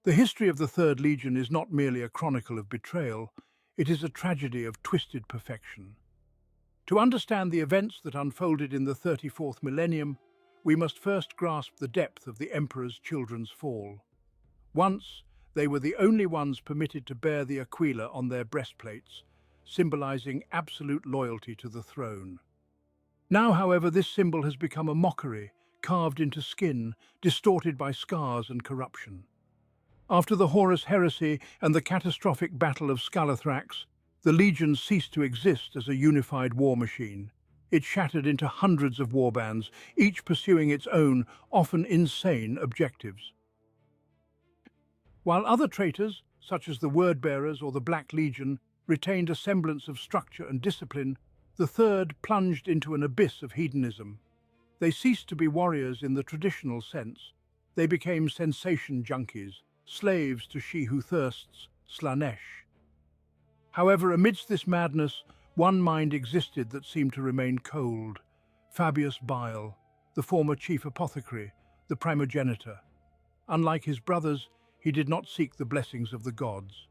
The history of the Third Legion is not merely a chronicle of betrayal, it is a tragedy of twisted perfection. To understand the events that unfolded in the 34th millennium, we must first grasp the depth of the Emperor's children's fall. Once, they were the only ones permitted to bear the aquila on their breastplates, symbolizing absolute loyalty to the throne. Now, however, this symbol has become a mockery, carved into skin, distorted by scars and corruption. After the Horus Heresy and the catastrophic Battle of Scalathrax, the Legion ceased to exist as a unified war machine. It shattered into hundreds of warbands, each pursuing its own, often insane, objectives. While other traitors, such as the Word-Bearers or the Black Legion, retained a semblance of structure and discipline, the Third plunged into an abyss of hedonism. They ceased to be warriors in the traditional sense. They became sensation junkies, slaves to she who thirsts, Slaanesh. However, amidst this madness, one mind existed that seemed to remain cold: Fabius Bile, the former chief apothecary, the Primogenitor. Unlike his brothers, he did not seek the blessings of the gods.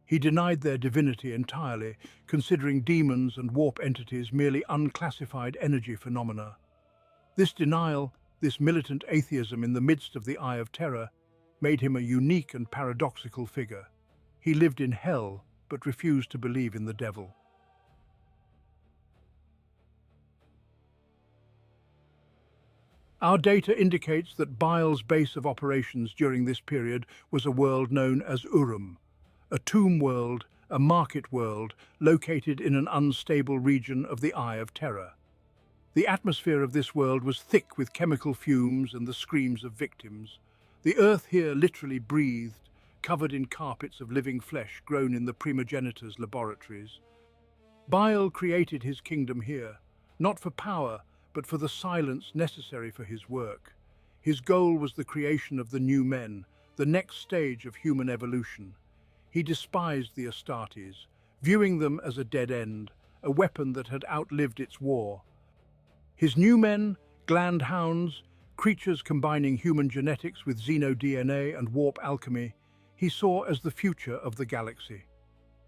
He denied their divinity entirely, considering demons and warp entities merely unclassified energy phenomena. This denial, this militant atheism in the midst of the Eye of Terror, made him a unique and paradoxical figure. He lived in hell, but refused to believe in the devil. Our data indicates that Bile's base of operations during this period was a world known as Urim, a tomb world, a market world, located in an unstable region of the Eye of Terror. The atmosphere of this world was thick with chemical fumes and the screams of victims. The earth here literally breathed, covered in carpets of living flesh grown in the Primogenitor's laboratories. Bile created his kingdom here, not for power, but for the silence necessary for his work. His goal was the creation of the new men, the next stage of human evolution. He despised the Astartes, viewing them as a dead end, a weapon that had outlived its war. His new men, gland hounds, creatures combining human genetics with xeno-DNA and warp alchemy, he saw as the future of the galaxy.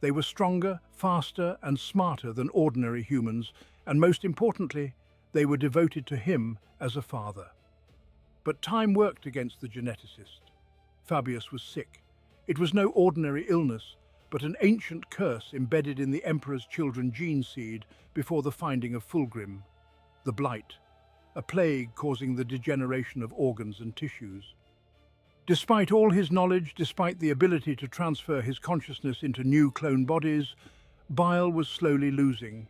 They were stronger, faster, and smarter than ordinary humans, and most importantly, they were devoted to him as a father. But time worked against the geneticist. Fabius was sick. It was no ordinary illness, but an ancient curse embedded in the Emperor's children gene seed before the finding of Fulgrim, the Blight, a plague causing the degeneration of organs and tissues. Despite all his knowledge, despite the ability to transfer his consciousness into new clone bodies, Bile was slowly losing.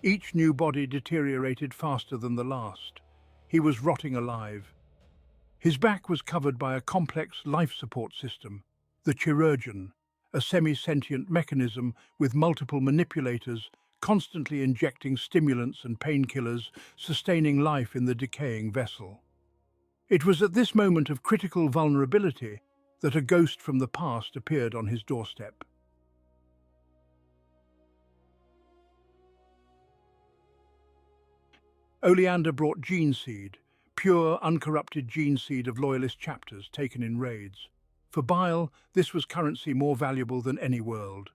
Each new body deteriorated faster than the last. He was rotting alive. His back was covered by a complex life support system, the chirurgeon, a semi-sentient mechanism with multiple manipulators, constantly injecting stimulants and painkillers, sustaining life in the decaying vessel. It was at this moment of critical vulnerability that a ghost from the past appeared on his doorstep. Oleander brought gene seed, pure, uncorrupted gene seed of loyalist chapters taken in raids. For Bile, this was currency more valuable than any world.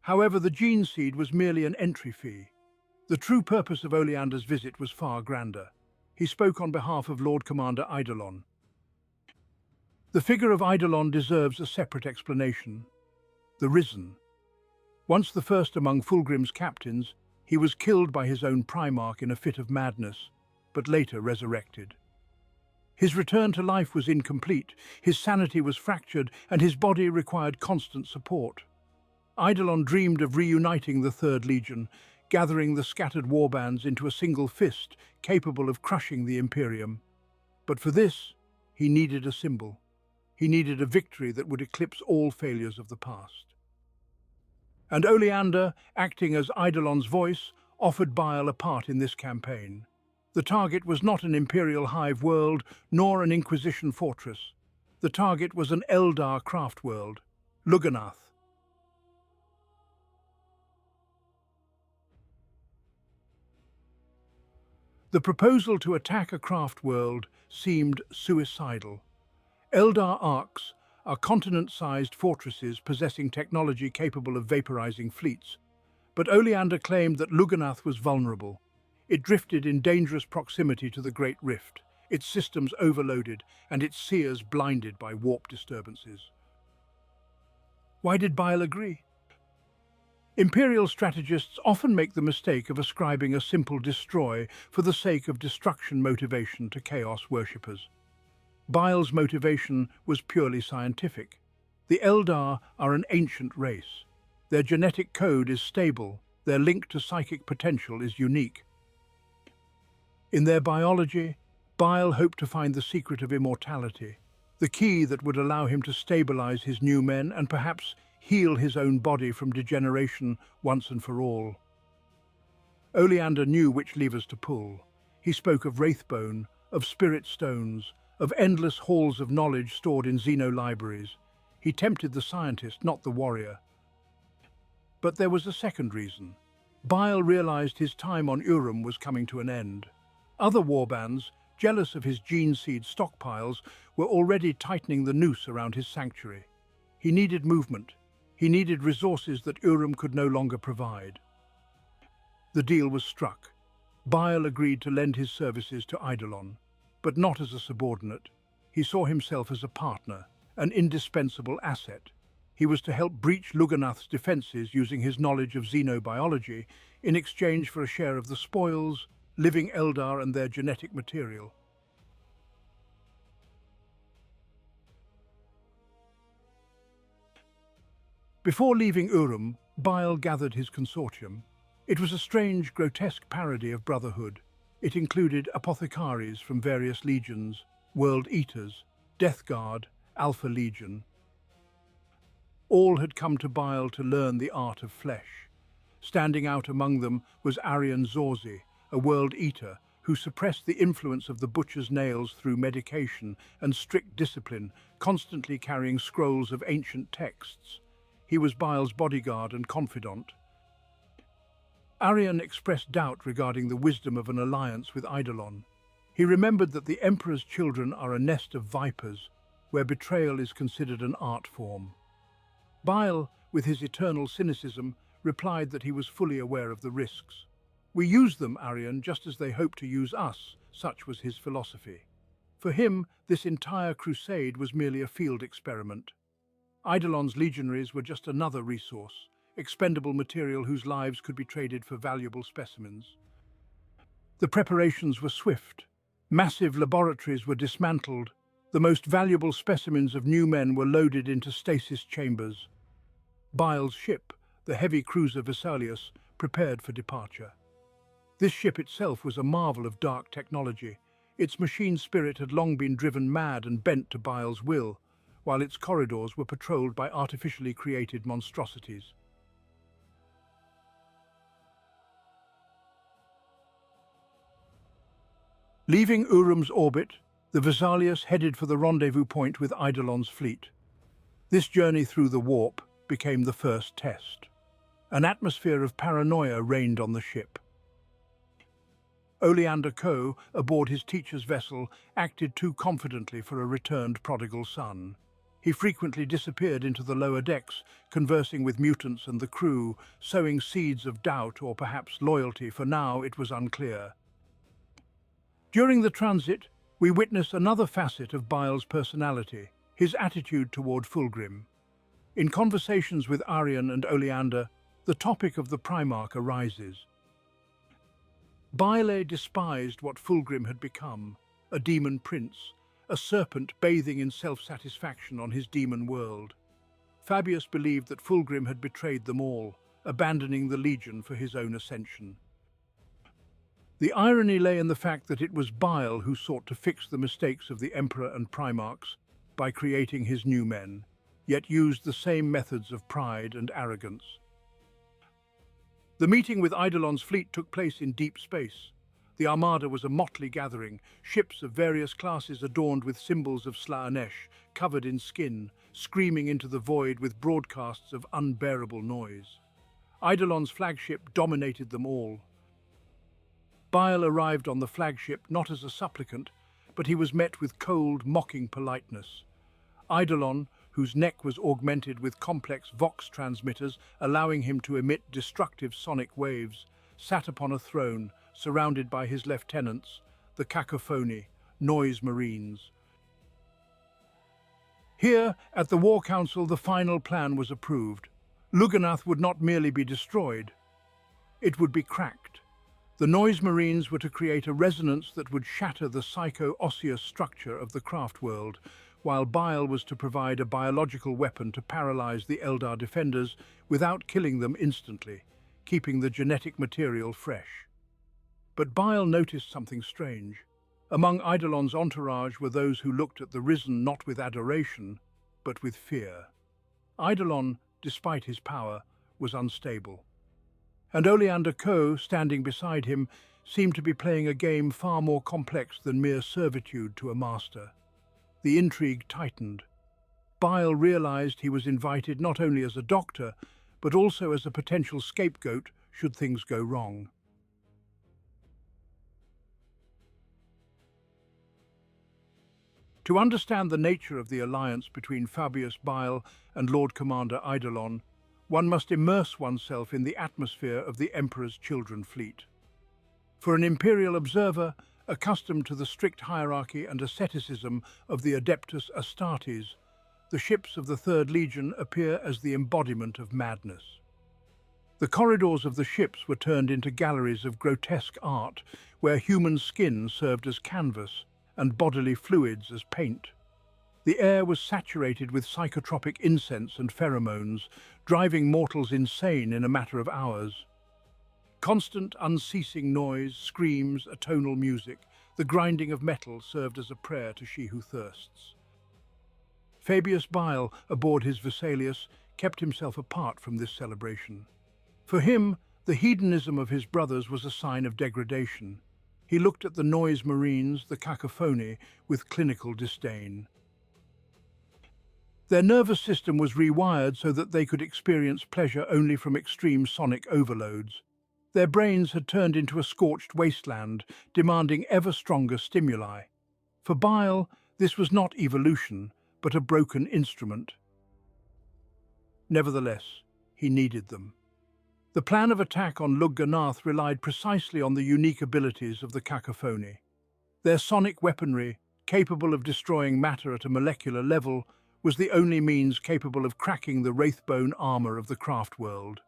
However, the gene seed was merely an entry fee. The true purpose of Oleander's visit was far grander. He spoke on behalf of Lord Commander Eidolon. The figure of Eidolon deserves a separate explanation. The Risen. Once the first among Fulgrim's captains, he was killed by his own Primarch in a fit of madness, but later resurrected. His return to life was incomplete, his sanity was fractured, and his body required constant support. Eidolon dreamed of reuniting the Third Legion, gathering the scattered warbands into a single fist capable of crushing the Imperium. But for this, he needed a symbol. He needed a victory that would eclipse all failures of the past. And Oleander, acting as Eidolon's voice, offered Bile a part in this campaign. The target was not an Imperial hive world, nor an Inquisition fortress. The target was an Eldar craft world, Lugganath. The proposal to attack a craft world seemed suicidal. Eldar arcs are continent-sized fortresses possessing technology capable of vaporizing fleets, but Oleander claimed that Lugganath was vulnerable. It drifted in dangerous proximity to the Great Rift, its systems overloaded and its seers blinded by warp disturbances. Why did Bile agree? Imperial strategists often make the mistake of ascribing a simple destroy for the sake of destruction motivation to chaos worshippers. Bile's motivation was purely scientific. The Eldar are an ancient race. Their genetic code is stable, their link to psychic potential is unique. In their biology, Bile hoped to find the secret of immortality, the key that would allow him to stabilize his new men and perhaps heal his own body from degeneration once and for all. Oleander knew which levers to pull. He spoke of Wraithbone, of spirit stones, of endless halls of knowledge stored in xeno-libraries. He tempted the scientist, not the warrior. But there was a second reason. Bile realized his time on Urim was coming to an end. Other warbands, jealous of his gene seed stockpiles, were already tightening the noose around his sanctuary. He needed movement. He needed resources that Urim could no longer provide. The deal was struck. Bile agreed to lend his services to Eidolon, but not as a subordinate. He saw himself as a partner, an indispensable asset. He was to help breach Lugganath's defenses using his knowledge of xenobiology in exchange for a share of the spoils, living Eldar and their genetic material. Before leaving Urim, Bile gathered his consortium. It was a strange, grotesque parody of brotherhood. It included apothecaries from various legions, World Eaters, Death Guard, Alpha Legion. All had come to Bile to learn the art of flesh. Standing out among them was Arian Zorzi, a World Eater who suppressed the influence of the butcher's nails through medication and strict discipline, constantly carrying scrolls of ancient texts. He was Bile's bodyguard and confidant. Arian expressed doubt regarding the wisdom of an alliance with Eidolon. He remembered that the Emperor's children are a nest of vipers, where betrayal is considered an art form. Bile, with his eternal cynicism, replied that he was fully aware of the risks. "We use them, Arian, just as they hope to use us," such was his philosophy. For him, this entire crusade was merely a field experiment. Eidolon's legionaries were just another resource, expendable material whose lives could be traded for valuable specimens. The preparations were swift. Massive laboratories were dismantled. The most valuable specimens of new men were loaded into stasis chambers. Bile's ship, the heavy cruiser Vesalius, prepared for departure. This ship itself was a marvel of dark technology. Its machine spirit had long been driven mad and bent to Bile's will, while its corridors were patrolled by artificially created monstrosities. Leaving Urim's orbit, the Vesalius headed for the rendezvous point with Eidolon's fleet. This journey through the warp became the first test. An atmosphere of paranoia reigned on the ship. Oleander Co, aboard his teacher's vessel, acted too confidently for a returned prodigal son. He frequently disappeared into the lower decks, conversing with mutants and the crew, sowing seeds of doubt or perhaps loyalty, for now it was unclear. During the transit, we witness another facet of Bile's personality, his attitude toward Fulgrim. In conversations with Arian and Oleander, the topic of the Primarch arises. Bile despised what Fulgrim had become, a demon prince, a serpent bathing in self-satisfaction on his demon world. Fabius believed that Fulgrim had betrayed them all, abandoning the Legion for his own ascension. The irony lay in the fact that it was Bile who sought to fix the mistakes of the Emperor and Primarchs by creating his new men, yet used the same methods of pride and arrogance. The meeting with Eidolon's fleet took place in deep space. The Armada was a motley gathering, ships of various classes adorned with symbols of Slaanesh, covered in skin, screaming into the void with broadcasts of unbearable noise. Eidolon's flagship dominated them all. Bile arrived on the flagship not as a supplicant, but he was met with cold, mocking politeness. Eidolon, whose neck was augmented with complex vox transmitters, allowing him to emit destructive sonic waves, sat upon a throne, surrounded by his lieutenants, the Cacophony, Noise Marines. Here, at the War Council, the final plan was approved. Lugganath would not merely be destroyed, it would be cracked. The Noise Marines were to create a resonance that would shatter the psycho-osseous structure of the craft world, while Bile was to provide a biological weapon to paralyze the Eldar defenders without killing them instantly, keeping the genetic material fresh. But Bile noticed something strange. Among Eidolon's entourage were those who looked at the Risen not with adoration, but with fear. Eidolon, despite his power, was unstable. And Oleander Coe, standing beside him, seemed to be playing a game far more complex than mere servitude to a master. The intrigue tightened. Bile realized he was invited not only as a doctor, but also as a potential scapegoat should things go wrong. To understand the nature of the alliance between Fabius Bile and Lord Commander Eidolon, one must immerse oneself in the atmosphere of the Emperor's Children fleet. For an Imperial observer, accustomed to the strict hierarchy and asceticism of the Adeptus Astartes, the ships of the Third Legion appear as the embodiment of madness. The corridors of the ships were turned into galleries of grotesque art, where human skin served as canvas and bodily fluids as paint. The air was saturated with psychotropic incense and pheromones, driving mortals insane in a matter of hours. Constant, unceasing noise, screams, atonal music, the grinding of metal served as a prayer to she who thirsts. Fabius Bile, aboard his Vesalius, kept himself apart from this celebration. For him, the hedonism of his brothers was a sign of degradation. He looked at the Noise Marines, the Cacophony, with clinical disdain. Their nervous system was rewired so that they could experience pleasure only from extreme sonic overloads. Their brains had turned into a scorched wasteland, demanding ever stronger stimuli. For Bile, this was not evolution, but a broken instrument. Nevertheless, he needed them. The plan of attack on Lugganath relied precisely on the unique abilities of the Cacophony. Their sonic weaponry, capable of destroying matter at a molecular level, was the only means capable of cracking the wraithbone armor of the craft world.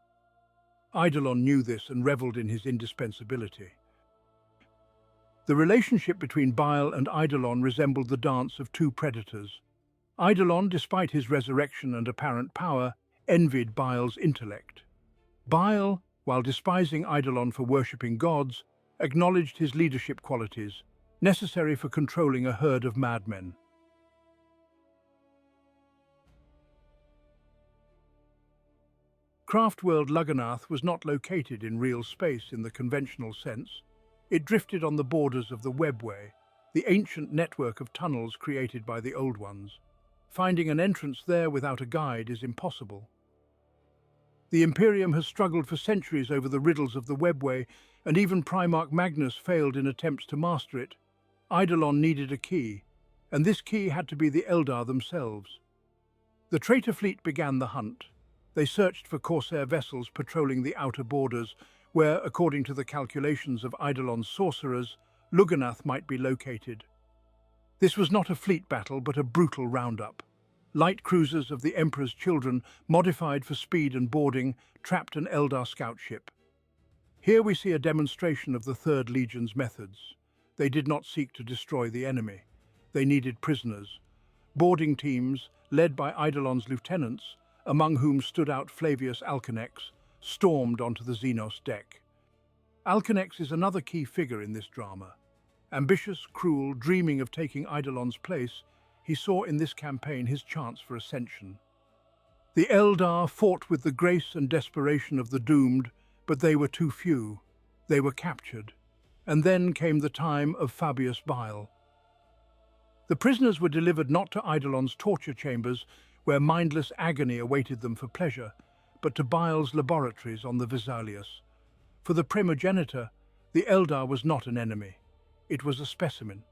Eidolon knew this and reveled in his indispensability. The relationship between Bile and Eidolon resembled the dance of two predators. Eidolon, despite his resurrection and apparent power, envied Bile's intellect. Bile, while despising Eidolon for worshipping gods, acknowledged his leadership qualities, necessary for controlling a herd of madmen. Craft-world Lugganath was not located in real space in the conventional sense. It drifted on the borders of the Webway, the ancient network of tunnels created by the Old Ones. Finding an entrance there without a guide is impossible. The Imperium has struggled for centuries over the riddles of the Webway, and even Primarch Magnus failed in attempts to master it. Eidolon needed a key, and this key had to be the Eldar themselves. The traitor fleet began the hunt. They searched for Corsair vessels patrolling the outer borders, where, according to the calculations of Eidolon's sorcerers, Lugganath might be located. This was not a fleet battle, but a brutal roundup. Light cruisers of the Emperor's Children, modified for speed and boarding, trapped an Eldar scout ship. Here we see a demonstration of the Third Legion's methods. They did not seek to destroy the enemy. They needed prisoners. Boarding teams, led by Eidolon's lieutenants, among whom stood out Flavius Alcanex, stormed onto the Xenos deck. Alcanex is another key figure in this drama. Ambitious, cruel, dreaming of taking Eidolon's place, he saw in this campaign his chance for ascension. The Eldar fought with the grace and desperation of the doomed, but they were too few. They were captured. And then came the time of Fabius Bile. The prisoners were delivered not to Eidolon's torture chambers, where mindless agony awaited them for pleasure, but to Bile's laboratories on the Vesalius. For the Primogenitor, the Eldar was not an enemy. It was a specimen,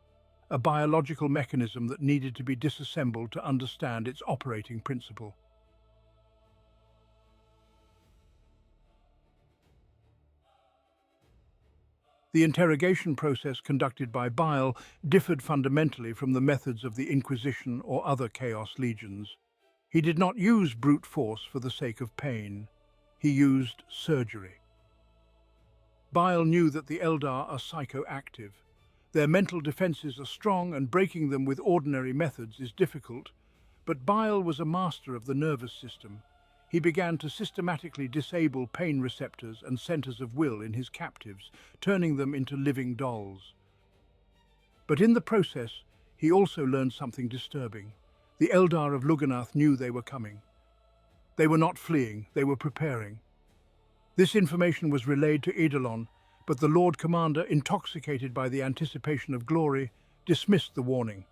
a biological mechanism that needed to be disassembled to understand its operating principle. The interrogation process conducted by Bile differed fundamentally from the methods of the Inquisition or other Chaos Legions. He did not use brute force for the sake of pain. He used surgery. Bile knew that the Eldar are psychoactive. Their mental defenses are strong, and breaking them with ordinary methods is difficult. But Bile was a master of the nervous system. He began to systematically disable pain receptors and centers of will in his captives, turning them into living dolls. But in the process, he also learned something disturbing. The Eldar of Lugganath knew they were coming. They were not fleeing, they were preparing. This information was relayed to Eidolon, but the Lord Commander, intoxicated by the anticipation of glory, dismissed the warning.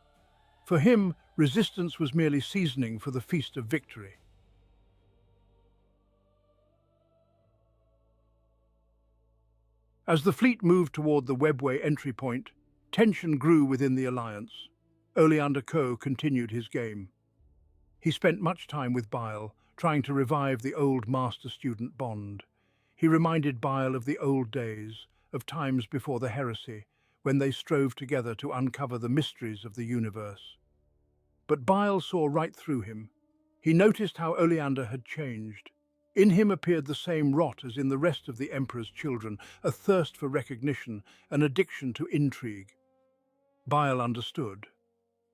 For him, resistance was merely seasoning for the feast of victory. As the fleet moved toward the webway entry point, tension grew within the alliance. Oleander Coe continued his game. He spent much time with Bile, trying to revive the old master-student bond. He reminded Bile of the old days, of times before the heresy, when they strove together to uncover the mysteries of the universe. But Bile saw right through him. He noticed how Oleander had changed. In him appeared the same rot as in the rest of the Emperor's children, a thirst for recognition, an addiction to intrigue. Bile understood.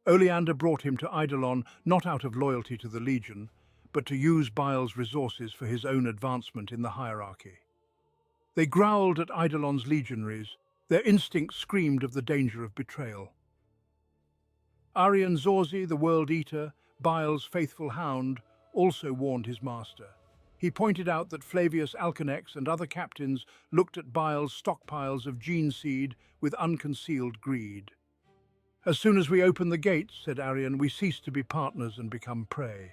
Oleander brought him to Eidolon not out of loyalty to the Legion, but to use Bile's resources for his own advancement in the hierarchy. They growled at Eidolon's legionaries. Their instincts screamed of the danger of betrayal. Arian Zorzi, the World Eater, Bile's faithful hound, also warned his master. He pointed out that Flavius Alcanex and other captains looked at Bile's stockpiles of gene seed with unconcealed greed. "As soon as we open the gates," said Arian, "we cease to be partners and become prey."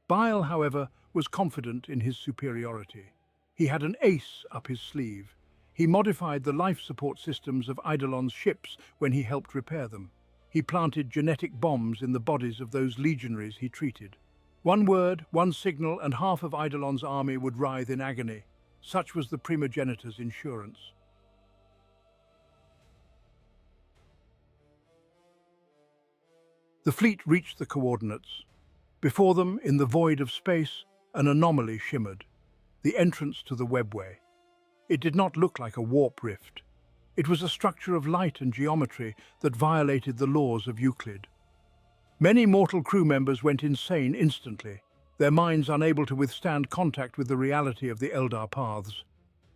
Bile, however, was confident in his superiority. He had an ace up his sleeve. He modified the life support systems of Eidolon's ships when he helped repair them. He planted genetic bombs in the bodies of those legionaries he treated. One word, one signal, and half of Eidolon's army would writhe in agony. Such was the Primogenitor's insurance. The fleet reached the coordinates. Before them, in the void of space, an anomaly shimmered. The entrance to the webway. It did not look like a warp rift. It was a structure of light and geometry that violated the laws of Euclid. Many mortal crew members went insane instantly, their minds unable to withstand contact with the reality of the Eldar paths.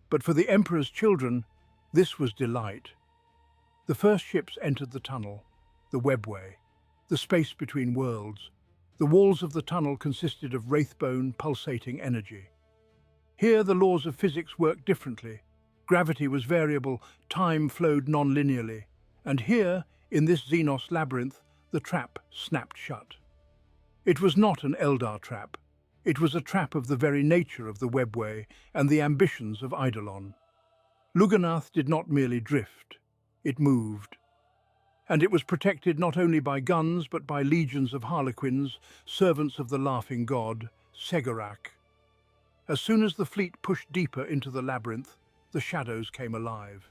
But for the Emperor's children, this was delight. The first ships entered the tunnel, the webway, the space between worlds. The walls of the tunnel consisted of wraithbone, pulsating energy. Here the laws of physics worked differently. Gravity was variable, time flowed non-linearly. And here, in this Xenos labyrinth, the trap snapped shut. It was not an Eldar trap. It was a trap of the very nature of the webway and the ambitions of Eidolon. Lugganath did not merely drift. It moved. And it was protected not only by guns but by legions of harlequins, servants of the laughing god, Segarak. As soon as the fleet pushed deeper into the labyrinth, the shadows came alive.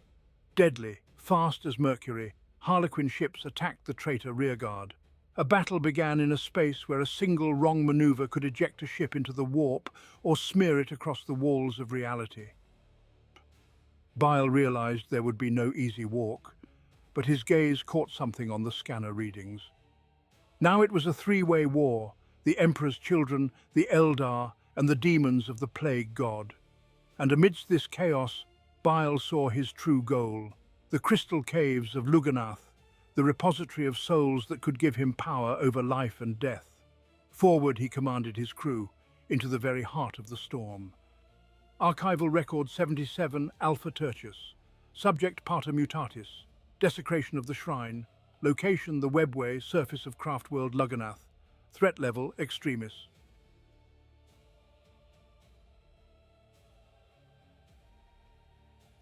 Deadly, fast as Mercury, harlequin ships attacked the traitor rearguard. A battle began in a space where a single wrong maneuver could eject a ship into the warp or smear it across the walls of reality. Bile realized there would be no easy walk, but his gaze caught something on the scanner readings. Now it was a three-way war, the Emperor's children, the Eldar, and the demons of the plague god. And amidst this chaos, Bile saw his true goal, the crystal caves of Lugganath, the repository of souls that could give him power over life and death. Forward, he commanded his crew, into the very heart of the storm. Archival Record 77, Alpha Tertius. Subject Pater Mutatis. Desecration of the Shrine. Location the Webway, surface of Craftworld Lugganath. Threat level Extremis.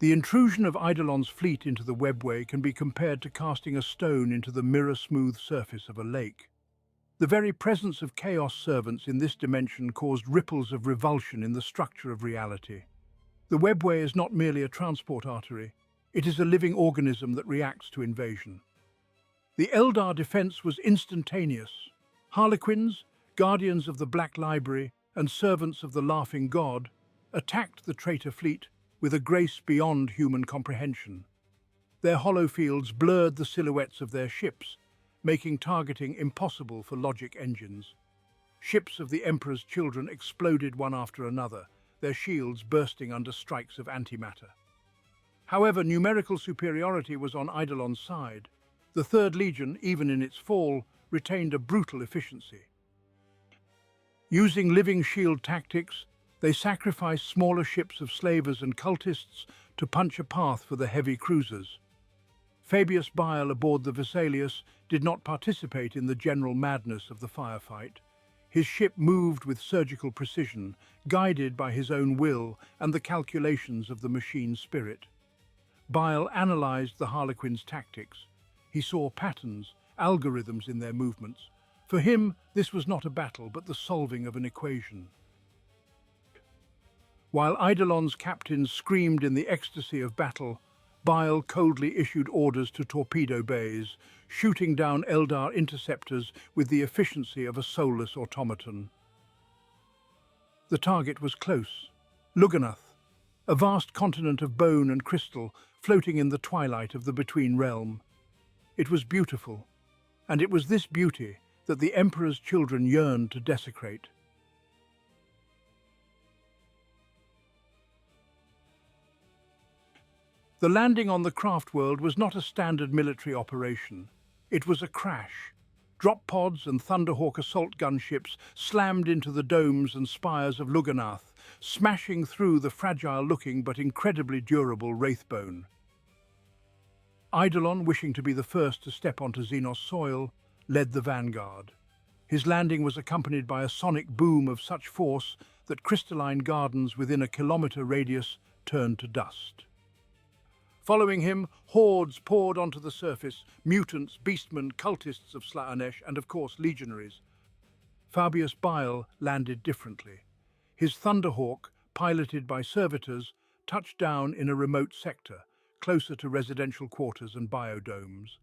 The intrusion of Eidolon's fleet into the webway can be compared to casting a stone into the mirror-smooth surface of a lake. The very presence of chaos servants in this dimension caused ripples of revulsion in the structure of reality. The webway is not merely a transport artery, it is a living organism that reacts to invasion. The Eldar defense was instantaneous. Harlequins, guardians of the Black Library, and servants of the Laughing God, attacked the traitor fleet with a grace beyond human comprehension. Their hollow fields blurred the silhouettes of their ships, making targeting impossible for logic engines. Ships of the Emperor's children exploded one after another, their shields bursting under strikes of antimatter. However, numerical superiority was on Eidolon's side. The Third Legion, even in its fall, retained a brutal efficiency. Using living shield tactics, they sacrificed smaller ships of slavers and cultists to punch a path for the heavy cruisers. Fabius Bile aboard the Vesalius did not participate in the general madness of the firefight. His ship moved with surgical precision, guided by his own will and the calculations of the machine spirit. Bile analyzed the Harlequins' tactics. He saw patterns, algorithms in their movements. For him, this was not a battle, but the solving of an equation. While Eidolon's captains screamed in the ecstasy of battle, Bile coldly issued orders to torpedo bays, shooting down Eldar interceptors with the efficiency of a soulless automaton. The target was close. Lugganath, a vast continent of bone and crystal floating in the twilight of the Between Realm. It was beautiful, and it was this beauty that the Emperor's children yearned to desecrate. The landing on the craft world was not a standard military operation. It was a crash. Drop pods and Thunderhawk assault gunships slammed into the domes and spires of Lugganath, smashing through the fragile-looking but incredibly durable Wraithbone. Eidolon, wishing to be the first to step onto Xenos soil, led the vanguard. His landing was accompanied by a sonic boom of such force that crystalline gardens within a kilometer radius turned to dust. Following him, hordes poured onto the surface, mutants, beastmen, cultists of Slaanesh, and of course legionaries. Fabius Bile landed differently. His Thunderhawk, piloted by servitors, touched down in a remote sector, closer to residential quarters and biodomes.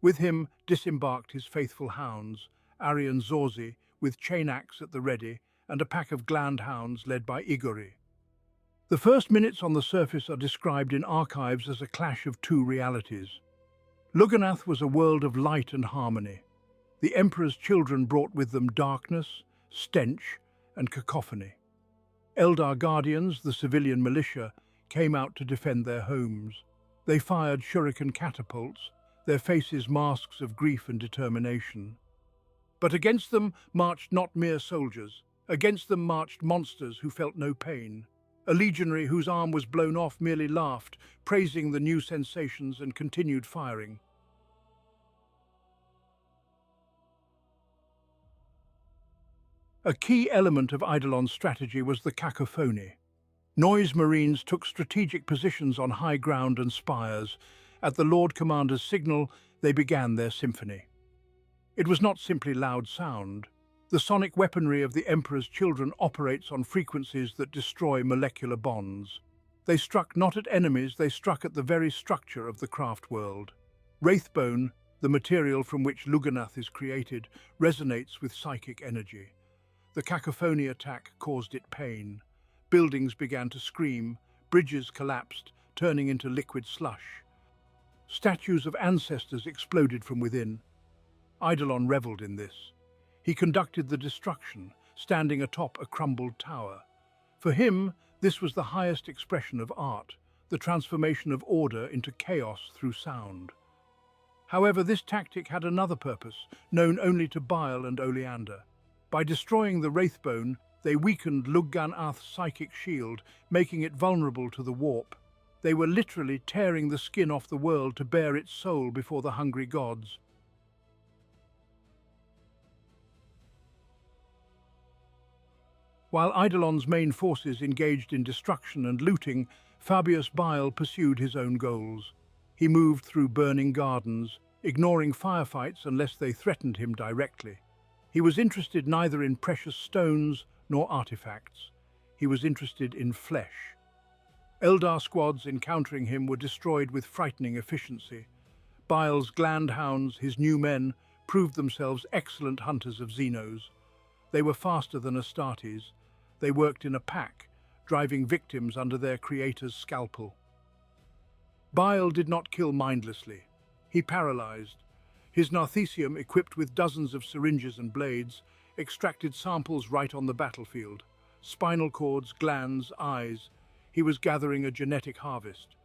With him disembarked his faithful hounds, Arian Zorzi, with chain axe at the ready, and a pack of glandhounds led by Igori. The first minutes on the surface are described in archives as a clash of two realities. Lugganath was a world of light and harmony. The Emperor's children brought with them darkness, stench, and cacophony. Eldar guardians, the civilian militia, came out to defend their homes. They fired shuriken catapults, their faces masks of grief and determination. But against them marched not mere soldiers. Against them marched monsters who felt no pain. A legionary whose arm was blown off merely laughed, praising the new sensations, and continued firing. A key element of Eidolon's strategy was the cacophony. Noise Marines took strategic positions on high ground and spires. At the Lord Commander's signal, they began their symphony. It was not simply loud sound. The sonic weaponry of the Emperor's children operates on frequencies that destroy molecular bonds. They struck not at enemies, they struck at the very structure of the craft world. Wraithbone, the material from which Lugganath is created, resonates with psychic energy. The cacophony attack caused it pain. Buildings began to scream, bridges collapsed, turning into liquid slush. Statues of ancestors exploded from within. Eidolon reveled in this. He conducted the destruction, standing atop a crumbled tower. For him, this was the highest expression of art, the transformation of order into chaos through sound. However, this tactic had another purpose, known only to Bile and Oleander. By destroying the Wraithbone, they weakened Lugganath's psychic shield, making it vulnerable to the warp. They were literally tearing the skin off the world to bare its soul before the hungry gods. While Eidolon's main forces engaged in destruction and looting, Fabius Bile pursued his own goals. He moved through burning gardens, ignoring firefights unless they threatened him directly. He was interested neither in precious stones nor artifacts. He was interested in flesh. Eldar squads encountering him were destroyed with frightening efficiency. Bile's glandhounds, his new men, proved themselves excellent hunters of Xenos. They were faster than Astartes. They worked in a pack, driving victims under their creator's scalpel. Bile did not kill mindlessly. He paralyzed. His Narthesium, equipped with dozens of syringes and blades, extracted samples right on the battlefield. Spinal cords, glands, eyes. He was gathering a genetic harvest.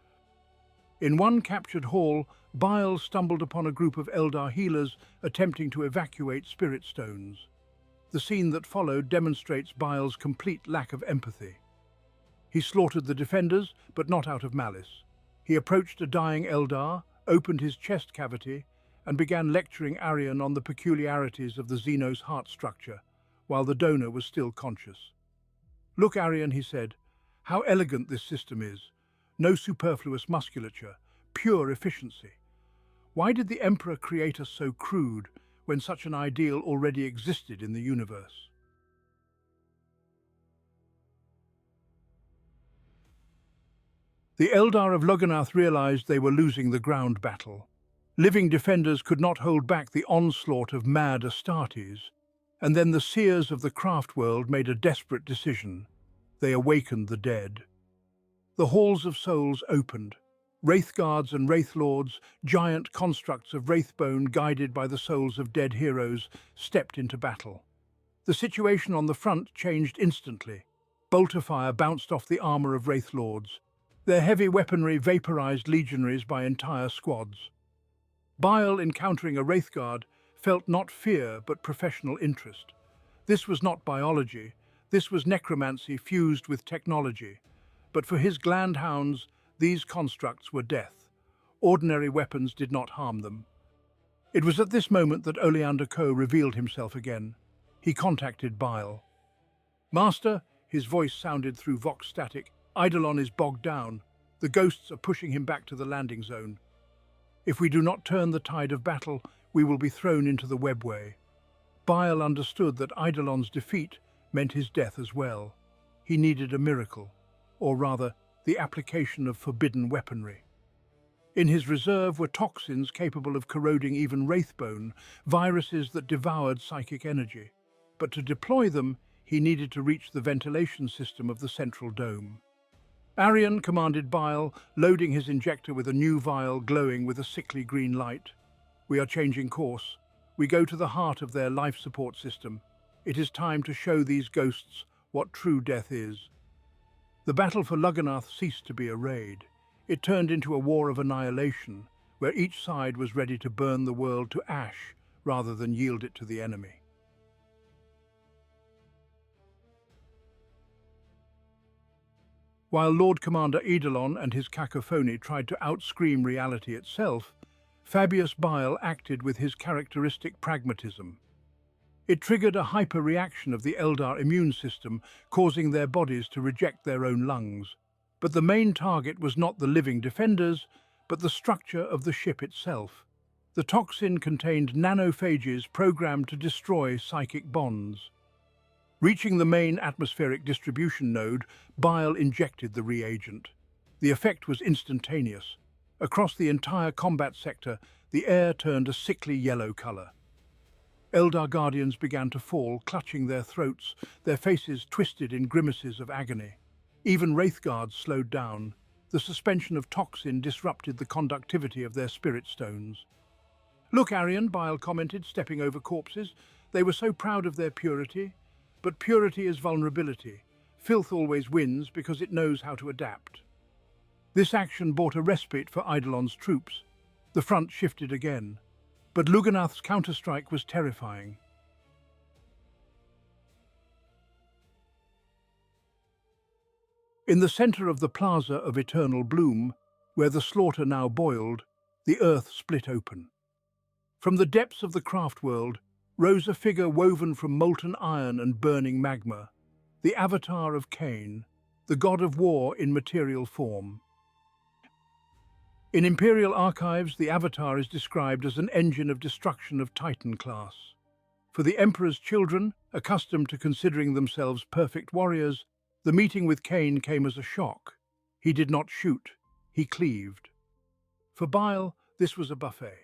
In one captured hall, Bile stumbled upon a group of Eldar healers attempting to evacuate spirit stones. The scene that followed demonstrates Bile's complete lack of empathy. He slaughtered the defenders, but not out of malice. He approached a dying Eldar, opened his chest cavity, and began lecturing Arian on the peculiarities of the Xenos heart structure, while the donor was still conscious. "Look, Arian," he said, "how elegant this system is. No superfluous musculature, pure efficiency. Why did the Emperor create us so crude when such an ideal already existed in the universe?" The Eldar of Lugganath realized they were losing the ground battle. Living defenders could not hold back the onslaught of mad Astartes, and then the seers of the craft world made a desperate decision. They awakened the dead. The halls of souls opened. Wraith guards and wraith lords, giant constructs of wraithbone guided by the souls of dead heroes, stepped into battle. The situation on the front changed instantly. Bolter fire bounced off the armor of wraith lords. Their heavy weaponry vaporized legionaries by entire squads. Bile, encountering a wraith guard, felt not fear but professional interest. This was not biology. This was necromancy fused with technology. But for his glandhounds, these constructs were death. Ordinary weapons did not harm them. It was at this moment that Oleander Coe revealed himself again. He contacted Bile. "Master," his voice sounded through vox static, "Eidolon is bogged down. The ghosts are pushing him back to the landing zone. If we do not turn the tide of battle, we will be thrown into the webway." Bile understood that Eidolon's defeat meant his death as well. He needed a miracle, or rather, the application of forbidden weaponry. In his reserve were toxins capable of corroding even wraithbone, viruses that devoured psychic energy. But to deploy them, he needed to reach the ventilation system of the central dome. Arian commanded Bile, loading his injector with a new vial glowing with a sickly green light. "We are changing course. We go to the heart of their life support system. It is time to show these ghosts what true death is." The battle for Lugganath ceased to be a raid. It turned into a war of annihilation, where each side was ready to burn the world to ash rather than yield it to the enemy. While Lord Commander Eidolon and his cacophony tried to outscream reality itself, Fabius Bile acted with his characteristic pragmatism. It triggered a hyper-reaction of the Eldar immune system, causing their bodies to reject their own lungs. But the main target was not the living defenders, but the structure of the ship itself. The toxin contained nanophages programmed to destroy psychic bonds. Reaching the main atmospheric distribution node, Bile injected the reagent. The effect was instantaneous. Across the entire combat sector, the air turned a sickly yellow color. Eldar guardians began to fall, clutching their throats, their faces twisted in grimaces of agony. Even wraith guards slowed down. The suspension of toxin disrupted the conductivity of their spirit stones. "Look, Arian," Bile commented, stepping over corpses. "They were so proud of their purity. But purity is vulnerability. Filth always wins because it knows how to adapt." This action brought a respite for Eidolon's troops. The front shifted again. But Lugganath's counterstrike was terrifying. In the center of the Plaza of Eternal Bloom, where the slaughter now boiled, the earth split open. From the depths of the craft world rose a figure woven from molten iron and burning magma, the avatar of Cain. the god of war in material form. In Imperial archives, the Avatar is described as an engine of destruction of Titan class. For the Emperor's children, accustomed to considering themselves perfect warriors, the meeting with Cain came as a shock. He did not shoot, he cleaved. For Bile, this was a buffet.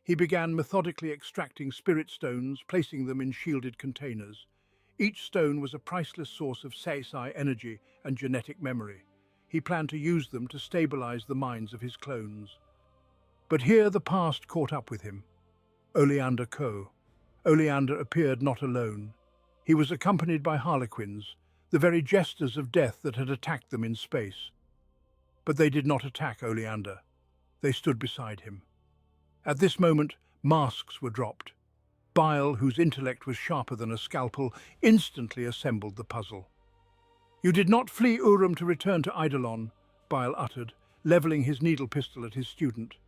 He began methodically extracting spirit stones, placing them in shielded containers. Each stone was a priceless source of psi energy and genetic memory. He planned to use them to stabilize the minds of his clones. But here the past caught up with him. Oleander Co. Oleander appeared not alone. He was accompanied by harlequins, the very jesters of death that had attacked them in space. But they did not attack Oleander. They stood beside him. At this moment, masks were dropped. Bile, whose intellect was sharper than a scalpel, instantly assembled the puzzle. "You did not flee Urim to return to Eidolon," Bile uttered, levelling his needle pistol at his student.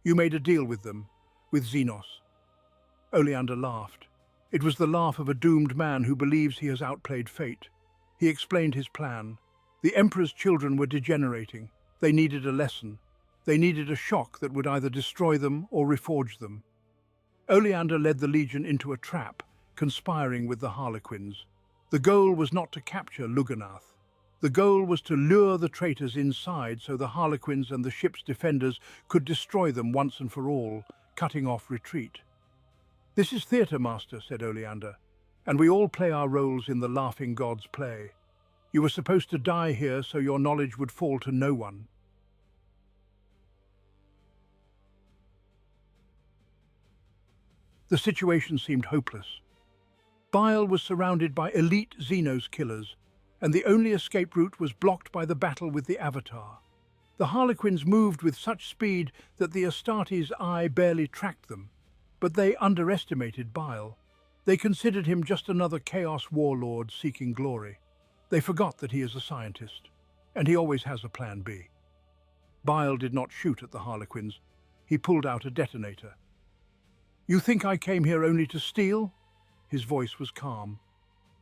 "You made a deal with them, with Xenos." Oleander laughed. It was the laugh of a doomed man who believes he has outplayed fate. He explained his plan. The Emperor's children were degenerating. They needed a lesson. They needed a shock that would either destroy them or reforge them. Oleander led the Legion into a trap, conspiring with the Harlequins. The goal was not to capture Lugganath. The goal was to lure the traitors inside so the Harlequins and the ship's defenders could destroy them once and for all, cutting off retreat. "This is theatre, Master," said Oleander, "and we all play our roles in the laughing god's play. You were supposed to die here so your knowledge would fall to no one." The situation seemed hopeless. Bile was surrounded by elite Xenos killers, and the only escape route was blocked by the battle with the Avatar. The Harlequins moved with such speed that the Astartes' eye barely tracked them, but they underestimated Bile. They considered him just another chaos warlord seeking glory. They forgot that he is a scientist, and he always has a plan B. Bile did not shoot at the Harlequins. He pulled out a detonator. "You think I came here only to steal?" His voice was calm.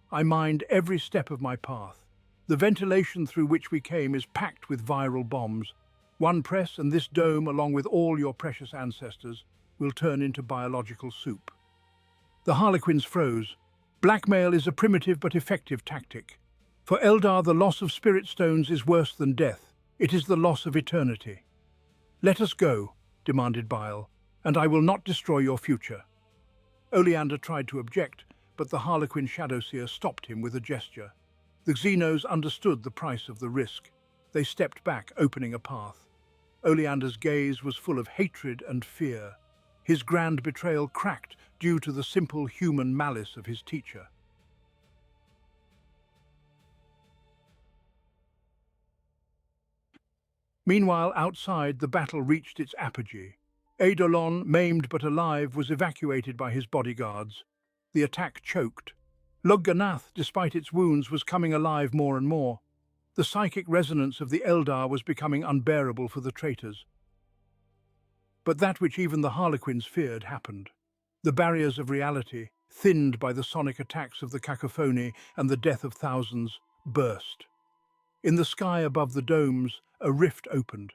"I mined every step of my path. The ventilation through which we came is packed with viral bombs. One press and this dome, along with all your precious ancestors, will turn into biological soup." The Harlequins froze. Blackmail is a primitive but effective tactic. For Eldar, the loss of spirit stones is worse than death. It is the loss of eternity. "Let us go," demanded Bile, "and I will not destroy your future." Oleander tried to object, but the Harlequin Shadowseer stopped him with a gesture. The Xenos understood the price of the risk. They stepped back, opening a path. Oleander's gaze was full of hatred and fear. His grand betrayal cracked due to the simple human malice of his teacher. Meanwhile, outside, the battle reached its apogee. Eidolon, maimed but alive, was evacuated by his bodyguards. The attack choked. Lugganath, despite its wounds, was coming alive more and more. The psychic resonance of the Eldar was becoming unbearable for the traitors. But that which even the Harlequins feared happened. The barriers of reality, thinned by the sonic attacks of the cacophony and the death of thousands, burst. In the sky above the domes, a rift opened.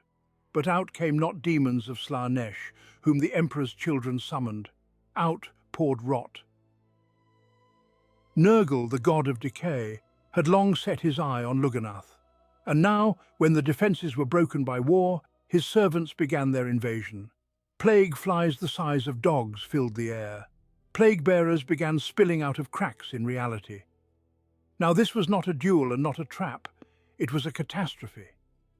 But out came not demons of Slaanesh, whom the Emperor's children summoned. Out poured rot. Nurgle, the god of decay, had long set his eye on Lugganath. And now, when the defences were broken by war, his servants began their invasion. Plague flies the size of dogs filled the air. Plague-bearers began spilling out of cracks in reality. Now this was not a duel and not a trap. It was a catastrophe.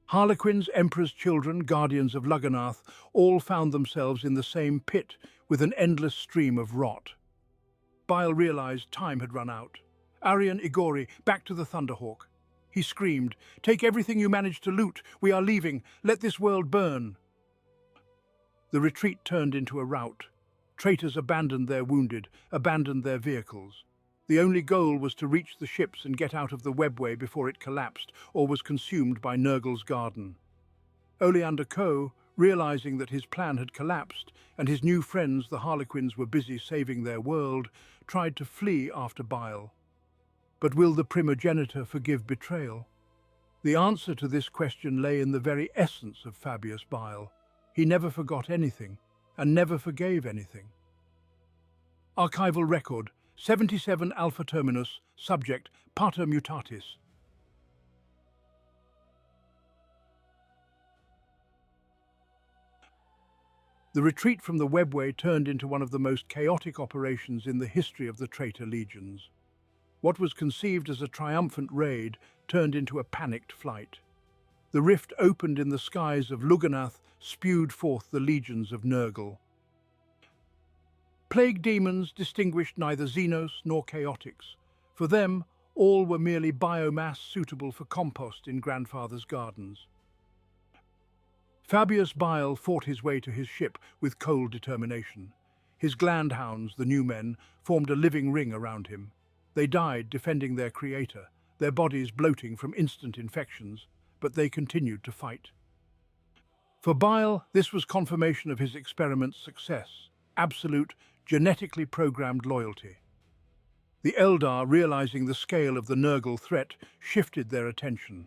Harlequins, Emperor's children, guardians of Lugganath, all found themselves in the same pit with an endless stream of rot. Bile realized time had run out. "Arian Igori, back to the Thunderhawk." He screamed, "Take everything you managed to loot. We are leaving. Let this world burn." The retreat turned into a rout. Traitors abandoned their wounded, abandoned their vehicles. The only goal was to reach the ships and get out of the webway before it collapsed or was consumed by Nurgle's garden. Oleander Co., realizing that his plan had collapsed and his new friends, the Harlequins, were busy saving their world, tried to flee after Bile. But will the Primogenitor forgive betrayal? The answer to this question lay in the very essence of Fabius Bile. He never forgot anything, and never forgave anything. Archival record, 77 Alpha Terminus, subject, Pater Mutatis. The retreat from the webway turned into one of the most chaotic operations in the history of the traitor legions. What was conceived as a triumphant raid turned into a panicked flight. The rift opened in the skies of Lugganath, spewed forth the legions of Nurgle. Plague demons distinguished neither Xenos nor chaotics. For them, all were merely biomass suitable for compost in grandfather's gardens. Fabius Bile fought his way to his ship with cold determination. His glandhounds, the new men, formed a living ring around him. They died defending their creator, their bodies bloating from instant infections, but they continued to fight. For Bile, this was confirmation of his experiment's success, absolute, genetically programmed loyalty. The Eldar, realizing the scale of the Nurgle threat, shifted their attention.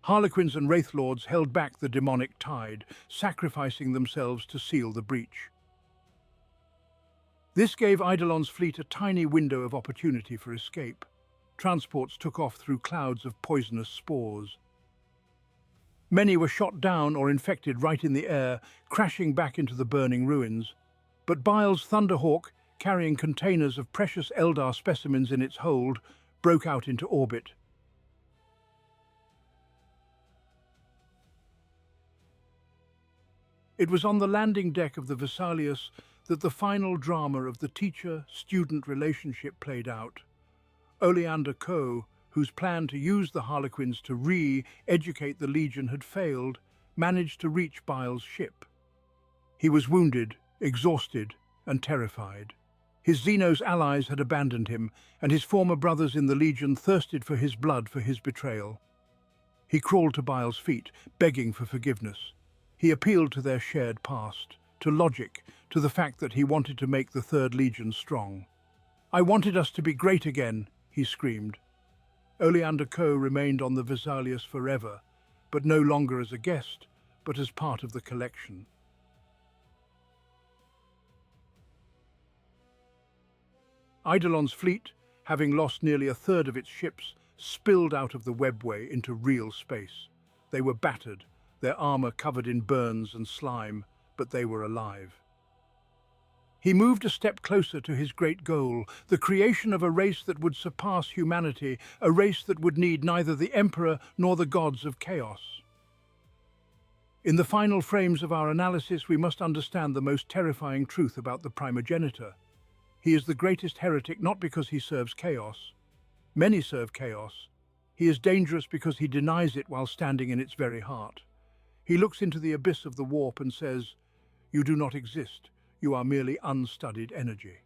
Harlequins and Wraithlords held back the demonic tide, sacrificing themselves to seal the breach. This gave Eidolon's fleet a tiny window of opportunity for escape. Transports took off through clouds of poisonous spores. Many were shot down or infected right in the air, crashing back into the burning ruins. But Bile's Thunderhawk, carrying containers of precious Eldar specimens in its hold, broke out into orbit. It was on the landing deck of the Vesalius that the final drama of the teacher-student relationship played out. Oleander Coe, whose plan to use the Harlequins to re-educate the Legion had failed, managed to reach Bile's ship. He was wounded, exhausted, and terrified. His Xenos allies had abandoned him, and his former brothers in the Legion thirsted for his blood for his betrayal. He crawled to Bile's feet, begging for forgiveness. He appealed to their shared past, to logic, to the fact that he wanted to make the Third Legion strong. "I wanted us to be great again," he screamed. Oleander Coe remained on the Vesalius forever, but no longer as a guest, but as part of the collection. Eidolon's fleet, having lost nearly a third of its ships, spilled out of the webway into real space. They were battered, their armor covered in burns and slime, but they were alive. He moved a step closer to his great goal, the creation of a race that would surpass humanity, a race that would need neither the Emperor nor the gods of chaos. In the final frames of our analysis, we must understand the most terrifying truth about the Primogenitor. He is the greatest heretic not because he serves chaos. Many serve chaos. He is dangerous because he denies it while standing in its very heart. He looks into the abyss of the warp and says, "You do not exist. You are merely unstudied energy."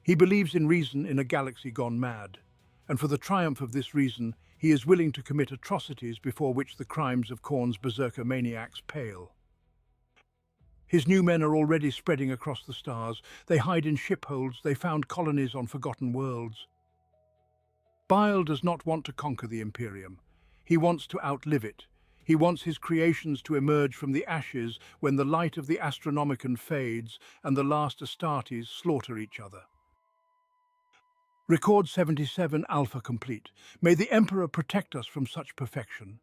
He believes in reason in a galaxy gone mad, and for the triumph of this reason, he is willing to commit atrocities before which the crimes of Khorne's berserker maniacs pale. His new men are already spreading across the stars. They hide in shipholds. They found colonies on forgotten worlds. Bile does not want to conquer the Imperium. He wants to outlive it. He wants his creations to emerge from the ashes when the light of the Astronomicon fades and the last Astartes slaughter each other. Record 77 Alpha complete. May the Emperor protect us from such perfection.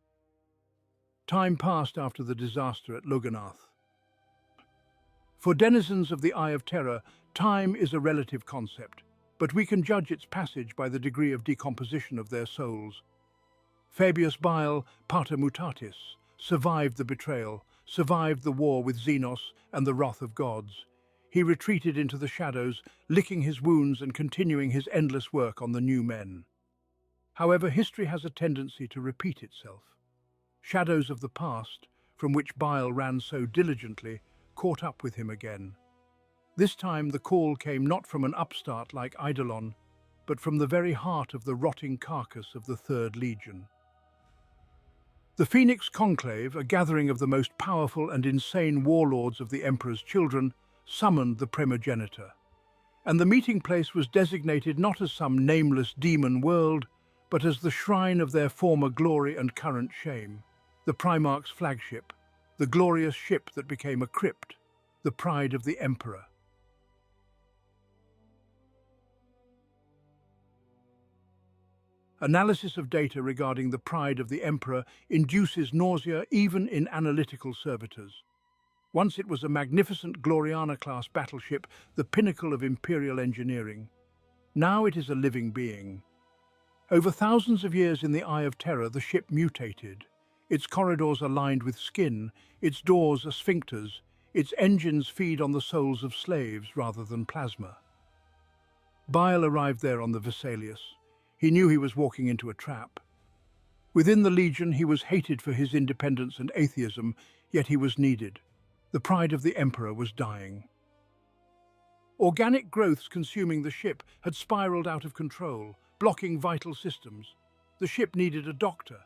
Time passed after the disaster at Lugganath. For denizens of the Eye of Terror, time is a relative concept, but we can judge its passage by the degree of decomposition of their souls. Fabius Bile, Pater Mutatis, survived the betrayal, survived the war with Xenos and the wrath of gods. He retreated into the shadows, licking his wounds and continuing his endless work on the new men. However, history has a tendency to repeat itself. Shadows of the past, from which Bile ran so diligently, caught up with him again. This time the call came not from an upstart like Eidolon, but from the very heart of the rotting carcass of the Third Legion. The Phoenix Conclave, a gathering of the most powerful and insane warlords of the Emperor's children, summoned the Primogenitor. And the meeting place was designated not as some nameless demon world, but as the shrine of their former glory and current shame. The Primarchs' flagship, the glorious ship that became a crypt, the pride of the Emperor. Analysis of data regarding the pride of the Emperor induces nausea even in analytical servitors. Once it was a magnificent Gloriana-class battleship, the pinnacle of Imperial engineering. Now it is a living being. Over thousands of years in the Eye of Terror, the ship mutated. Its corridors are lined with skin, its doors are sphincters, its engines feed on the souls of slaves rather than plasma. Bile arrived there on the Vesalius. He knew he was walking into a trap. Within the Legion, he was hated for his independence and atheism, yet he was needed. The pride of the Emperor was dying. Organic growths consuming the ship had spiraled out of control, blocking vital systems. The ship needed a doctor.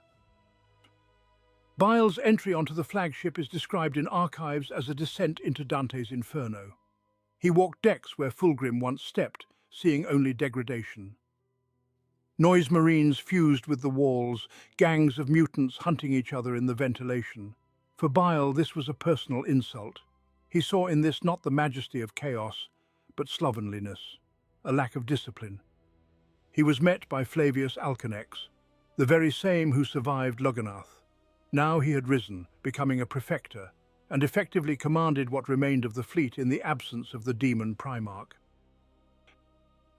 Bile's entry onto the flagship is described in archives as a descent into Dante's Inferno. He walked decks where Fulgrim once stepped, seeing only degradation. Noise marines fused with the walls, gangs of mutants hunting each other in the ventilation. For Bile, this was a personal insult. He saw in this not the majesty of chaos, but slovenliness, a lack of discipline. He was met by Flavius Alcanex, the very same who survived Loganath. Now he had risen, becoming a prefector, and effectively commanded what remained of the fleet in the absence of the demon Primarch.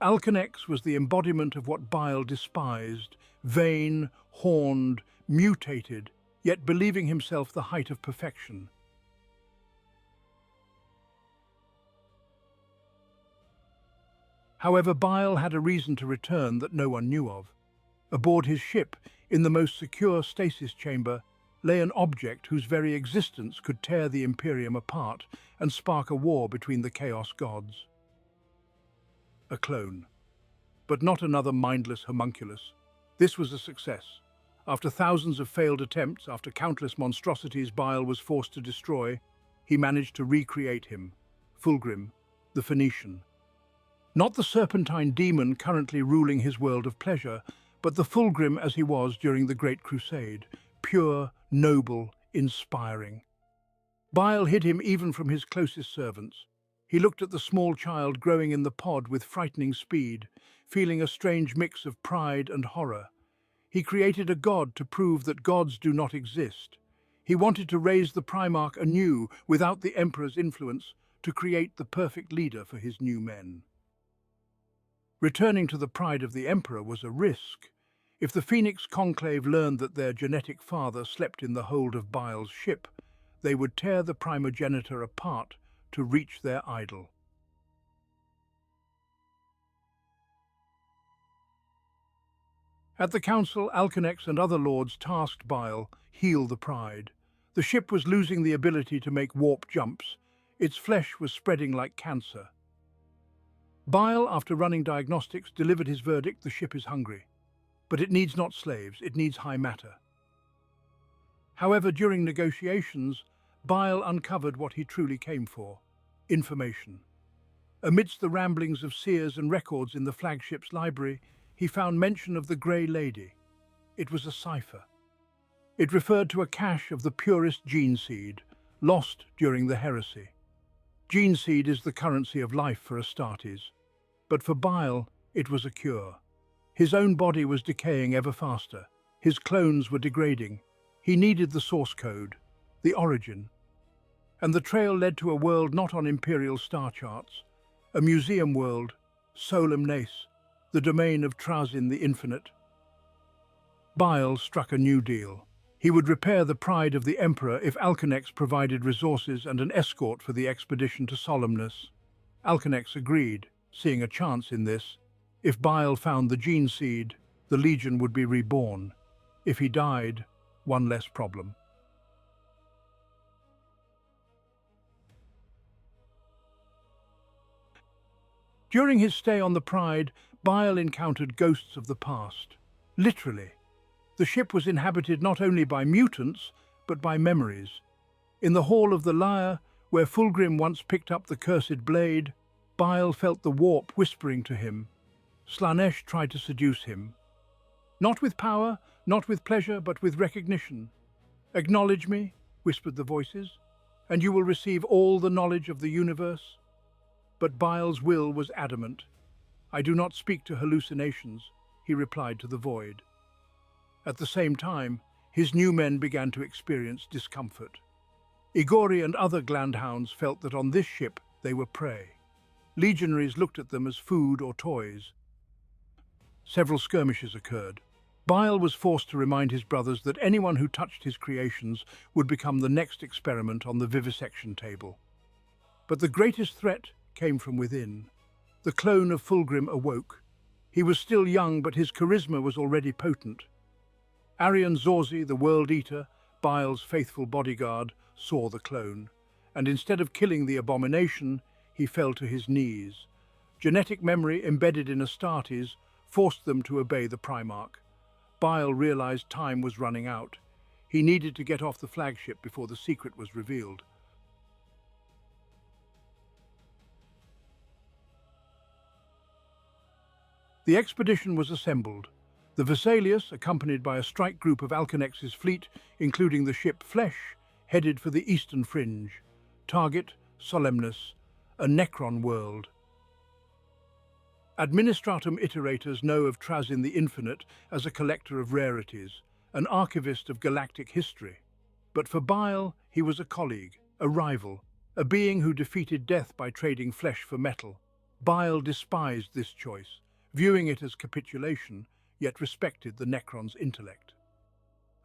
Alcanex was the embodiment of what Bile despised, vain, horned, mutated, yet believing himself the height of perfection. However, Bile had a reason to return that no one knew of. Aboard his ship, in the most secure stasis chamber, lay an object whose very existence could tear the Imperium apart and spark a war between the Chaos gods. A clone. But not another mindless homunculus. This was a success. After thousands of failed attempts, after countless monstrosities Bile was forced to destroy, he managed to recreate him, Fulgrim, the Phoenician. Not the serpentine demon currently ruling his world of pleasure, but the Fulgrim as he was during the Great Crusade, pure, noble, inspiring. Bile hid him even from his closest servants. He looked at the small child growing in the pod with frightening speed, feeling a strange mix of pride and horror. He created a god to prove that gods do not exist. He wanted to raise the Primarch anew, without the Emperor's influence, to create the perfect leader for his new men. Returning to the pride of the Emperor was a risk. If the Phoenix Conclave learned that their genetic father slept in the hold of Bile's ship, they would tear the Primogenitor apart to reach their idol. At the council, Alcanex and other lords tasked Bile, heal the pride. The ship was losing the ability to make warp jumps. Its flesh was spreading like cancer. Bile, after running diagnostics, delivered his verdict: the ship is hungry. But it needs not slaves, it needs high matter. However, during negotiations, Bile uncovered what he truly came for: information. Amidst the ramblings of seers and records in the flagship's library, he found mention of the Grey Lady. It was a cipher. It referred to a cache of the purest gene seed, lost during the heresy. Gene seed is the currency of life for Astartes, but for Bile it was a cure. His own body was decaying ever faster. His clones were degrading. He needed the source code, the origin. And the trail led to a world not on Imperial star charts, a museum world, Solum Nace, the domain of Trazin the Infinite. Bile struck a new deal. He would repair the pride of the Emperor if Alcanex provided resources and an escort for the expedition to Solemnus. Alcanex agreed, seeing a chance in this. If Bile found the gene seed, the Legion would be reborn. If he died, one less problem. During his stay on the Pride, Bile encountered ghosts of the past. Literally. The ship was inhabited not only by mutants, but by memories. In the Hall of the Lyre, where Fulgrim once picked up the cursed blade, Bile felt the warp whispering to him. Slaanesh tried to seduce him. Not with power, not with pleasure, but with recognition. Acknowledge me, whispered the voices, and you will receive all the knowledge of the universe. But Bile's will was adamant. I do not speak to hallucinations, he replied to the void. At the same time, his new men began to experience discomfort. Igori and other glandhounds felt that on this ship they were prey. Legionaries looked at them as food or toys. Several skirmishes occurred. Bile was forced to remind his brothers that anyone who touched his creations would become the next experiment on the vivisection table. But the greatest threat came from within. The clone of Fulgrim awoke. He was still young, but his charisma was already potent. Arian Zorzi, the World Eater, Bile's faithful bodyguard, saw the clone, and instead of killing the abomination, he fell to his knees. Genetic memory embedded in Astartes forced them to obey the Primarch. Bile realized time was running out. He needed to get off the flagship before the secret was revealed. The expedition was assembled. The Vesalius, accompanied by a strike group of Alkanex's fleet, including the ship Flesh, headed for the eastern fringe. Target, Solemnus, a Necron world. Administratum Iterators know of Trazyn the Infinite as a collector of rarities, an archivist of galactic history. But for Bile, he was a colleague, a rival, a being who defeated death by trading flesh for metal. Bile despised this choice, viewing it as capitulation, yet respected the Necron's intellect.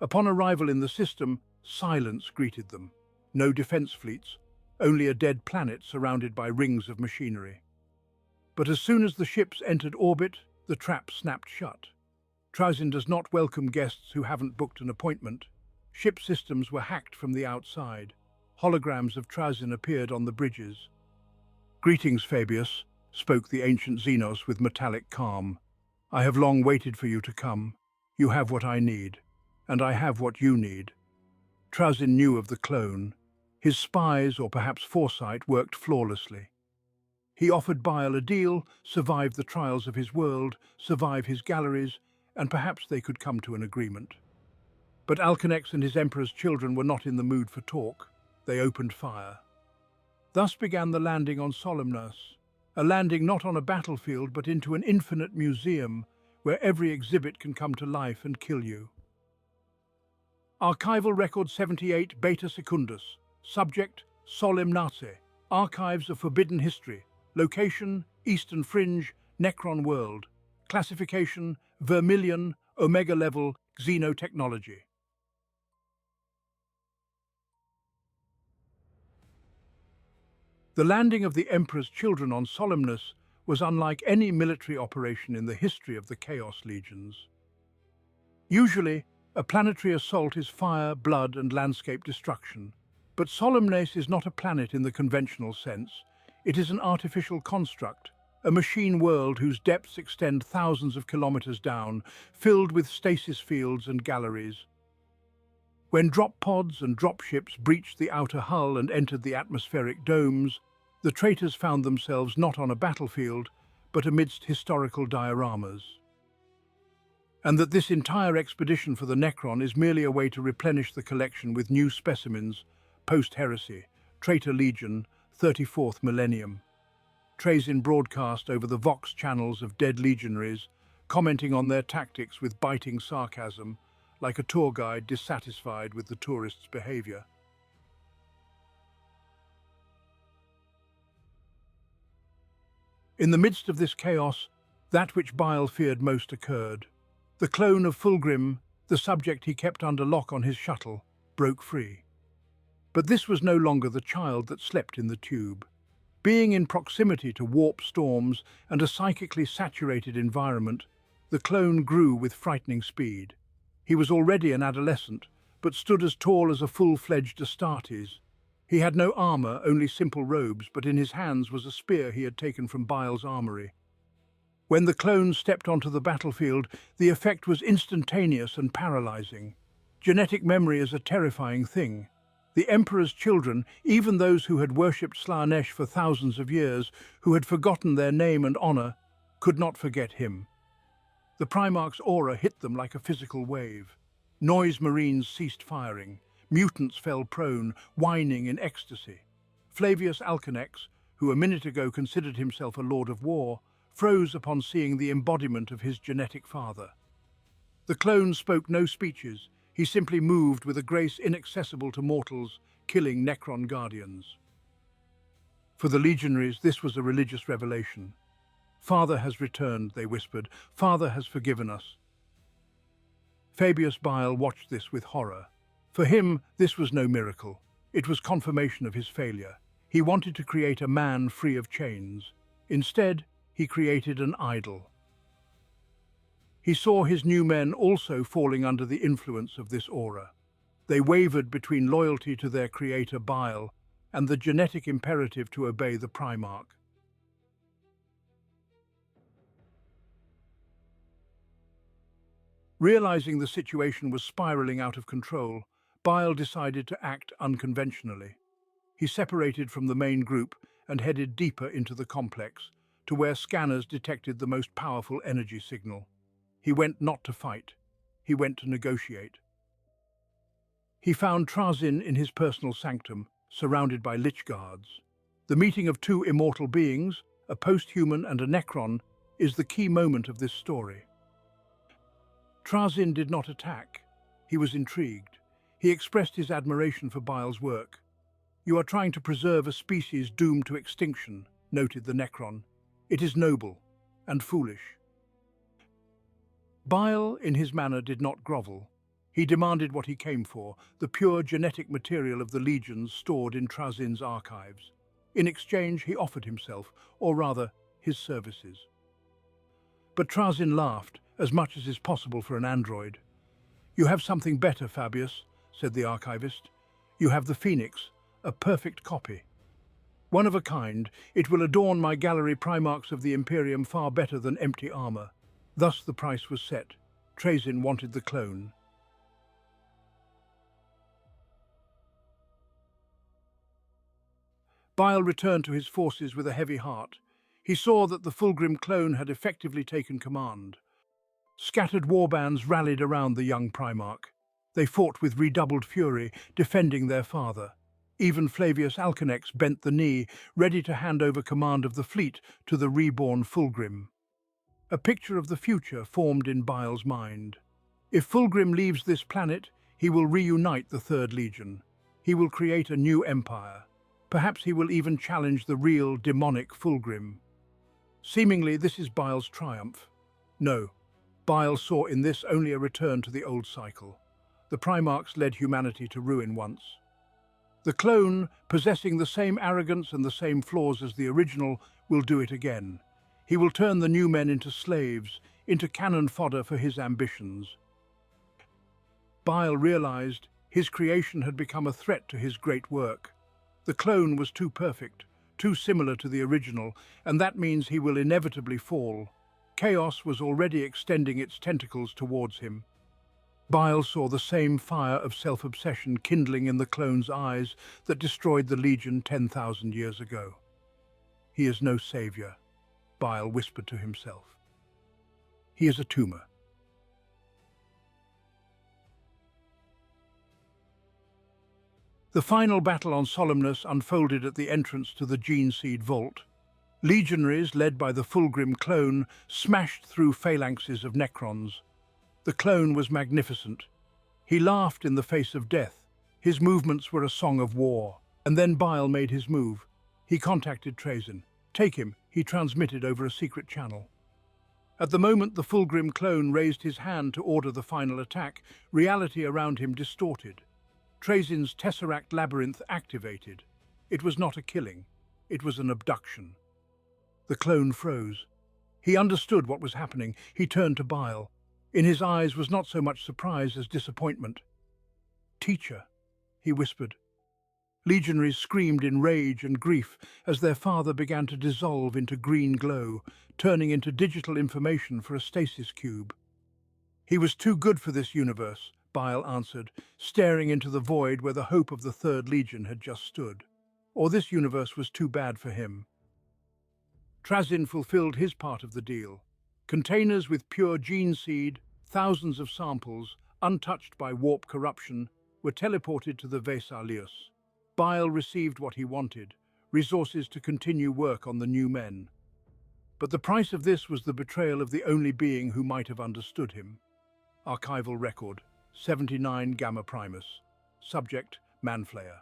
Upon arrival in the system, silence greeted them. No defense fleets, only a dead planet surrounded by rings of machinery. But as soon as the ships entered orbit, the trap snapped shut. Trazyn does not welcome guests who haven't booked an appointment. Ship systems were hacked from the outside. Holograms of Trazyn appeared on the bridges. "Greetings, Fabius," spoke the ancient Xenos with metallic calm. "I have long waited for you to come. You have what I need, and I have what you need." Trazyn knew of the clone. His spies, or perhaps foresight, worked flawlessly. He offered Bile a deal, survive the trials of his world, survive his galleries, and perhaps they could come to an agreement. But Alkanex and his Emperor's children were not in the mood for talk. They opened fire. Thus began the landing on Solemnus, a landing not on a battlefield but into an infinite museum where every exhibit can come to life and kill you. Archival Record 78 Beta Secundus. Subject, Solemnace. Archives of Forbidden History. Location, Eastern Fringe, Necron World. Classification, Vermilion, Omega Level, Xenotechnology. The landing of the Emperor's children on Solemnus was unlike any military operation in the history of the Chaos Legions. Usually, a planetary assault is fire, blood, and landscape destruction. But Solemnus is not a planet in the conventional sense. It is an artificial construct, a machine world whose depths extend thousands of kilometers down, filled with stasis fields and galleries. When drop pods and dropships breached the outer hull and entered the atmospheric domes, the traitors found themselves not on a battlefield, but amidst historical dioramas. And that this entire expedition for the Necron is merely a way to replenish the collection with new specimens, post-heresy, Traitor Legion, 34th Millennium. Trazyn broadcast over the Vox channels of dead legionaries, commenting on their tactics with biting sarcasm, like a tour guide dissatisfied with the tourists' behavior. In the midst of this chaos, that which Bile feared most occurred. The clone of Fulgrim, the subject he kept under lock on his shuttle, broke free. But this was no longer the child that slept in the tube. Being in proximity to warp storms and a psychically saturated environment, the clone grew with frightening speed. He was already an adolescent, but stood as tall as a full-fledged Astartes. He had no armor, only simple robes, but in his hands was a spear he had taken from Bile's armory. When the clone stepped onto the battlefield, the effect was instantaneous and paralyzing. Genetic memory is a terrifying thing. The Emperor's children, even those who had worshipped Slaanesh for thousands of years, who had forgotten their name and honor, could not forget him. The Primarch's aura hit them like a physical wave. Noise Marines ceased firing. Mutants fell prone, whining in ecstasy. Flavius Alcanex, who a minute ago considered himself a lord of war, froze upon seeing the embodiment of his genetic father. The clone spoke no speeches. He simply moved with a grace inaccessible to mortals, killing Necron guardians. For the legionaries, this was a religious revelation. "Father has returned," they whispered. "Father has forgiven us." Fabius Bile watched this with horror. For him, this was no miracle. It was confirmation of his failure. He wanted to create a man free of chains. Instead, he created an idol. He saw his new men also falling under the influence of this aura. They wavered between loyalty to their creator Bile and the genetic imperative to obey the Primarch. Realizing the situation was spiraling out of control, Bile decided to act unconventionally. He separated from the main group and headed deeper into the complex, to where scanners detected the most powerful energy signal. He went not to fight, he went to negotiate. He found Trazyn in his personal sanctum, surrounded by lich guards. The meeting of two immortal beings, a post-human and a Necron, is the key moment of this story. Trazyn did not attack. He was intrigued. He expressed his admiration for Bile's work. "You are trying to preserve a species doomed to extinction," noted the Necron. "It is noble and foolish." Bile, in his manner, did not grovel. He demanded what he came for, the pure genetic material of the legions stored in Trazyn's archives. In exchange, he offered himself, or rather, his services. But Trazyn laughed, as much as is possible for an android. "You have something better, Fabius," said the archivist. "You have the Phoenix, a perfect copy. One of a kind, it will adorn my gallery Primarchs of the Imperium far better than empty armor." Thus the price was set. Trazyn wanted the clone. Bile returned to his forces with a heavy heart. He saw that the Fulgrim clone had effectively taken command. Scattered warbands rallied around the young Primarch. They fought with redoubled fury, defending their father. Even Flavius Alcanex bent the knee, ready to hand over command of the fleet to the reborn Fulgrim. A picture of the future formed in Bile's mind. If Fulgrim leaves this planet, he will reunite the Third Legion. He will create a new empire. Perhaps he will even challenge the real demonic Fulgrim. Seemingly, this is Bile's triumph. No, Bile saw in this only a return to the old cycle. The Primarchs led humanity to ruin once. The clone, possessing the same arrogance and the same flaws as the original, will do it again. He will turn the new men into slaves, into cannon fodder for his ambitions. Bile realized his creation had become a threat to his great work. The clone was too perfect, too similar to the original, and that means he will inevitably fall. Chaos was already extending its tentacles towards him. Bile saw the same fire of self-obsession kindling in the clone's eyes that destroyed the Legion 10,000 years ago. "He is no savior," Bile whispered to himself. "He is a tumor." The final battle on Solemnus unfolded at the entrance to the Gene Seed Vault. Legionaries, led by the Fulgrim clone, smashed through phalanxes of Necrons. The clone was magnificent. He laughed in the face of death. His movements were a song of war. And then Bile made his move. He contacted Trazyn. "Take him," he transmitted over a secret channel. At the moment the Fulgrim clone raised his hand to order the final attack, reality around him distorted. Trazyn's Tesseract labyrinth activated. It was not a killing. It was an abduction. The clone froze. He understood what was happening. He turned to Bile. In his eyes was not so much surprise as disappointment. "Teacher," he whispered. Legionaries screamed in rage and grief as their father began to dissolve into green glow, turning into digital information for a stasis cube. "He was too good for this universe," Bile answered, staring into the void where the hope of the Third Legion had just stood. "Or this universe was too bad for him." Trazyn fulfilled his part of the deal. Containers with pure gene seed, thousands of samples, untouched by warp corruption, were teleported to the Vesalius. Bile received what he wanted, resources to continue work on the new men. But the price of this was the betrayal of the only being who might have understood him. Archival record, 79 Gamma Primus. Subject, Manflayer.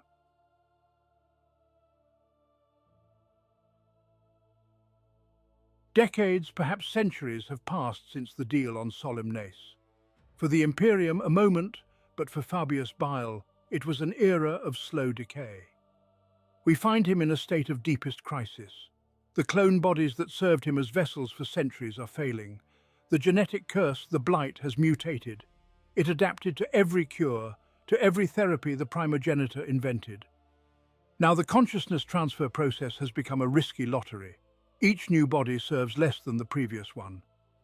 Decades, perhaps centuries, have passed since the deal on Solemnace. For the Imperium, a moment, but for Fabius Bile, it was an era of slow decay. We find him in a state of deepest crisis. The clone bodies that served him as vessels for centuries are failing. The genetic curse, the blight, has mutated. It adapted to every cure, to every therapy the Primogenitor invented. Now the consciousness transfer process has become a risky lottery. Each new body serves less than the previous one.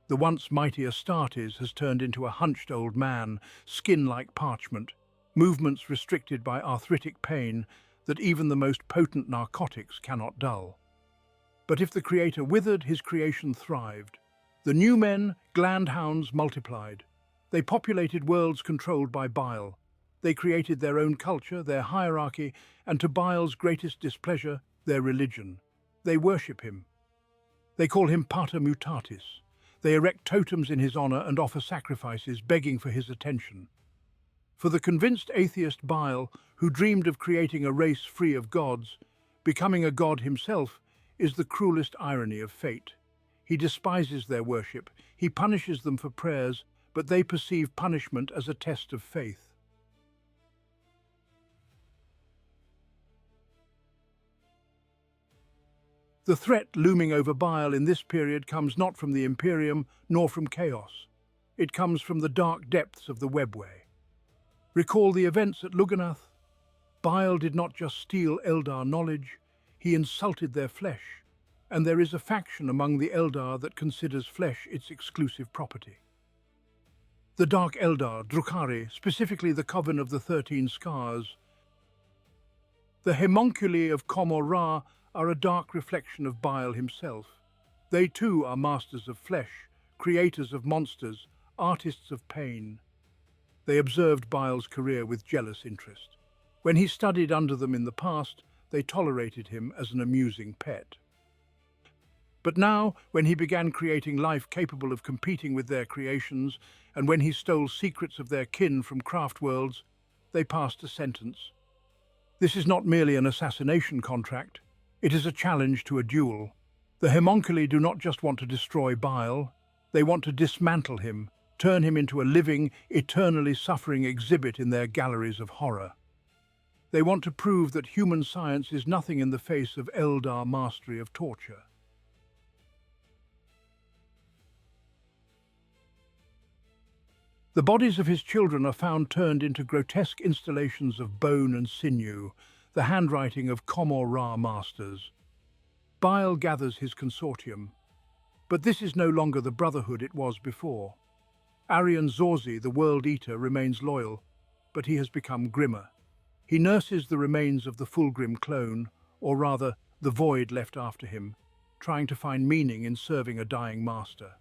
The once mighty Astartes has turned into a hunched old man, skin like parchment, movements restricted by arthritic pain that even the most potent narcotics cannot dull. But if the Creator withered, his creation thrived. The new men, gland-hounds, multiplied. They populated worlds controlled by Bile. They created their own culture, their hierarchy, and to Bile's greatest displeasure, their religion. They worship him. They call him Pater Mutatis. They erect totems in his honor and offer sacrifices, begging for his attention. For the convinced atheist Bile, who dreamed of creating a race free of gods, becoming a god himself is the cruelest irony of fate. He despises their worship, he punishes them for prayers, but they perceive punishment as a test of faith. The threat looming over Bile in this period comes not from the Imperium nor from chaos. It comes from the dark depths of the webway. Recall the events at Lugganath. Bile did not just steal Eldar knowledge, he insulted their flesh, and there is a faction among the Eldar that considers flesh its exclusive property. The Dark Eldar, Drukhari, specifically the Coven of the 13 Scars, the homunculi of Komor Ra, are a dark reflection of Bile himself. They too are masters of flesh, creators of monsters, artists of pain. They observed Bile's career with jealous interest. When he studied under them in the past, they tolerated him as an amusing pet. But now, when he began creating life capable of competing with their creations, and when he stole secrets of their kin from craft worlds, they passed a sentence. This is not merely an assassination contract. It is a challenge to a duel. The homunculi do not just want to destroy Bile, they want to dismantle him, turn him into a living, eternally suffering exhibit in their galleries of horror. They want to prove that human science is nothing in the face of Eldar mastery of torture. The bodies of his children are found turned into grotesque installations of bone and sinew, the handwriting of Komor Ra masters. Bile gathers his consortium, but this is no longer the brotherhood it was before. Arian Zorzi, the World Eater, remains loyal, but he has become grimmer. He nurses the remains of the Fulgrim clone, or rather, the void left after him, trying to find meaning in serving a dying master.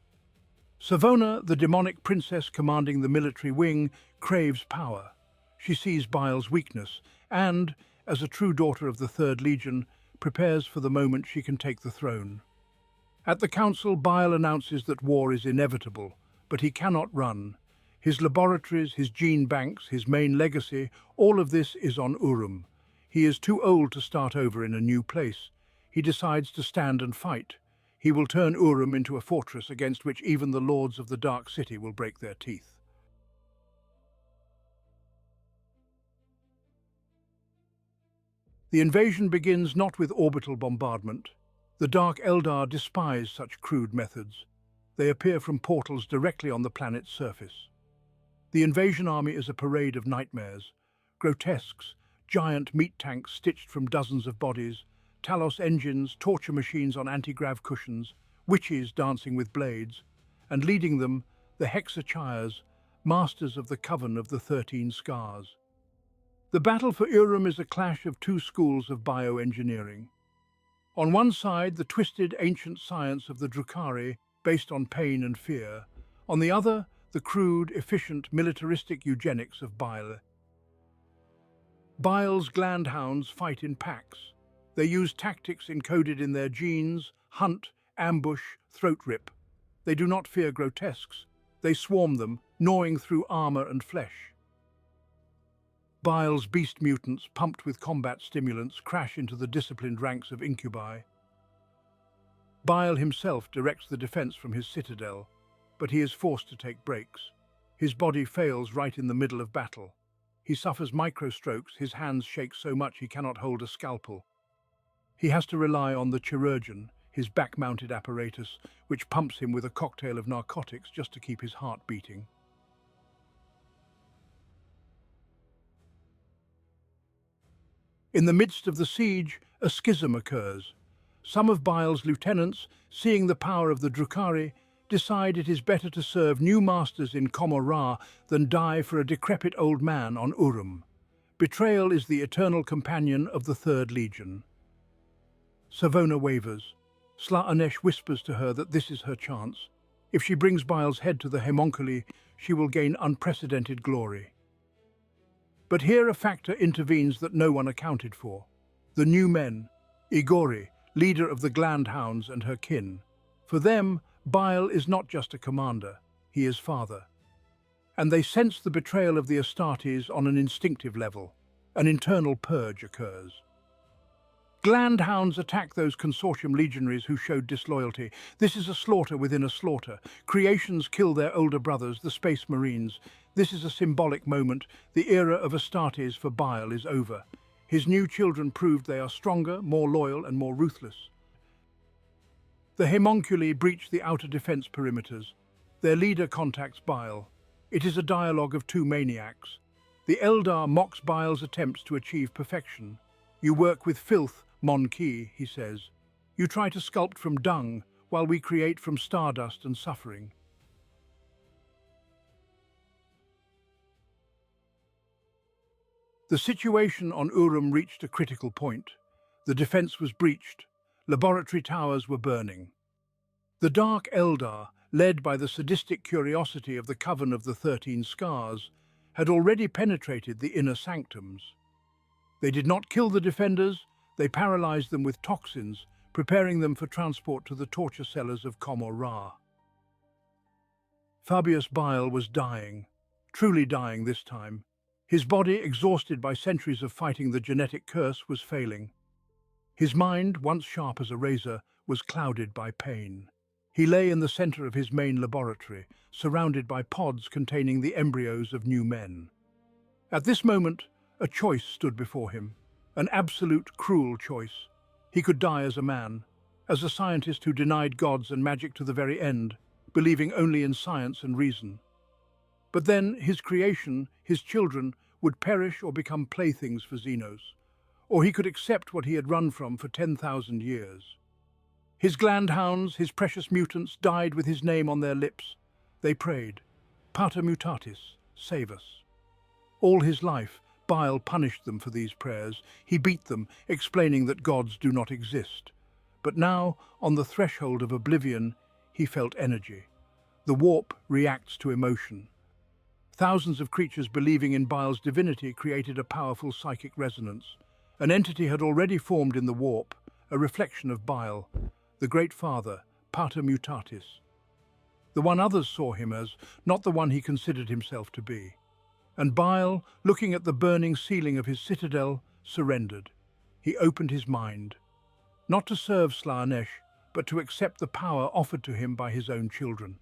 Savona, the demonic princess commanding the military wing, craves power. She sees Bile's weakness and, as a true daughter of the Third Legion, prepares for the moment she can take the throne. At the council, Bile announces that war is inevitable, but he cannot run. His laboratories, his gene banks, his main legacy, all of this is on Urum. He is too old to start over in a new place. He decides to stand and fight. He will turn Urum into a fortress against which even the lords of the Dark City will break their teeth. The invasion begins not with orbital bombardment. The Dark Eldar despise such crude methods. They appear from portals directly on the planet's surface. The invasion army is a parade of nightmares, grotesques, giant meat tanks stitched from dozens of bodies, Talos engines, torture machines on anti-grav cushions, witches dancing with blades, and leading them, the Hexachires, masters of the Coven of the 13 Scars. The battle for Urum is a clash of two schools of bioengineering. On one side, the twisted ancient science of the Drukhari, based on pain and fear. On the other, the crude, efficient, militaristic eugenics of Bile. Bile's glandhounds fight in packs. They use tactics encoded in their genes: hunt, ambush, throat rip. They do not fear grotesques. They swarm them, gnawing through armor and flesh. Bile's beast mutants, pumped with combat stimulants, crash into the disciplined ranks of incubi. Bile himself directs the defense from his citadel, but he is forced to take breaks. His body fails right in the middle of battle. He suffers microstrokes, his hands shake so much he cannot hold a scalpel. He has to rely on the chirurgeon, his back-mounted apparatus, which pumps him with a cocktail of narcotics just to keep his heart beating. In the midst of the siege, a schism occurs. Some of Bile's lieutenants, seeing the power of the Drukhari, decide it is better to serve new masters in Komor Ra than die for a decrepit old man on Urum. Betrayal is the eternal companion of the Third Legion. Savona wavers. Slaanesh whispers to her that this is her chance. If she brings Bile's head to the homunculi, she will gain unprecedented glory. But here a factor intervenes that no one accounted for. The new men, Igori, leader of the Glandhounds and her kin. For them, Bile is not just a commander, he is father. And they sense the betrayal of the Astartes on an instinctive level. An internal purge occurs. Glandhounds attack those consortium legionaries who showed disloyalty. This is a slaughter within a slaughter. Creations kill their older brothers, the Space Marines. This is a symbolic moment. The era of Astartes for Bile is over. His new children proved they are stronger, more loyal, and more ruthless. The homunculi breach the outer defense perimeters. Their leader contacts Bile. It is a dialogue of two maniacs. The Eldar mocks Bile's attempts to achieve perfection. "You work with filth, Mon-Ki," he says. "You try to sculpt from dung, while we create from stardust and suffering." The situation on Urum reached a critical point. The defense was breached. Laboratory towers were burning. The Dark Eldar, led by the sadistic curiosity of the Coven of the 13 Scars, had already penetrated the inner sanctums. They did not kill the defenders, they paralyzed them with toxins, preparing them for transport to the torture cellars of Komor Ra. Fabius Bile was dying, truly dying this time. His body, exhausted by centuries of fighting the genetic curse, was failing. His mind, once sharp as a razor, was clouded by pain. He lay in the center of his main laboratory, surrounded by pods containing the embryos of new men. At this moment, a choice stood before him, an absolute, cruel choice. He could die as a man, as a scientist who denied gods and magic to the very end, believing only in science and reason. But then his creation, his children, would perish or become playthings for Xenos, or he could accept what he had run from for 10,000 years. His glandhounds, his precious mutants, died with his name on their lips. They prayed, "Pater mutatis, save us." All his life, Bile punished them for these prayers. He beat them, explaining that gods do not exist. But now, on the threshold of oblivion, he felt energy. The warp reacts to emotion. Thousands of creatures believing in Bile's divinity created a powerful psychic resonance. An entity had already formed in the warp, a reflection of Bile, the Great Father, Pater Mutatis. The one others saw him as, not the one he considered himself to be. And Bile, looking at the burning ceiling of his citadel, surrendered. He opened his mind, not to serve Slaanesh, but to accept the power offered to him by his own children.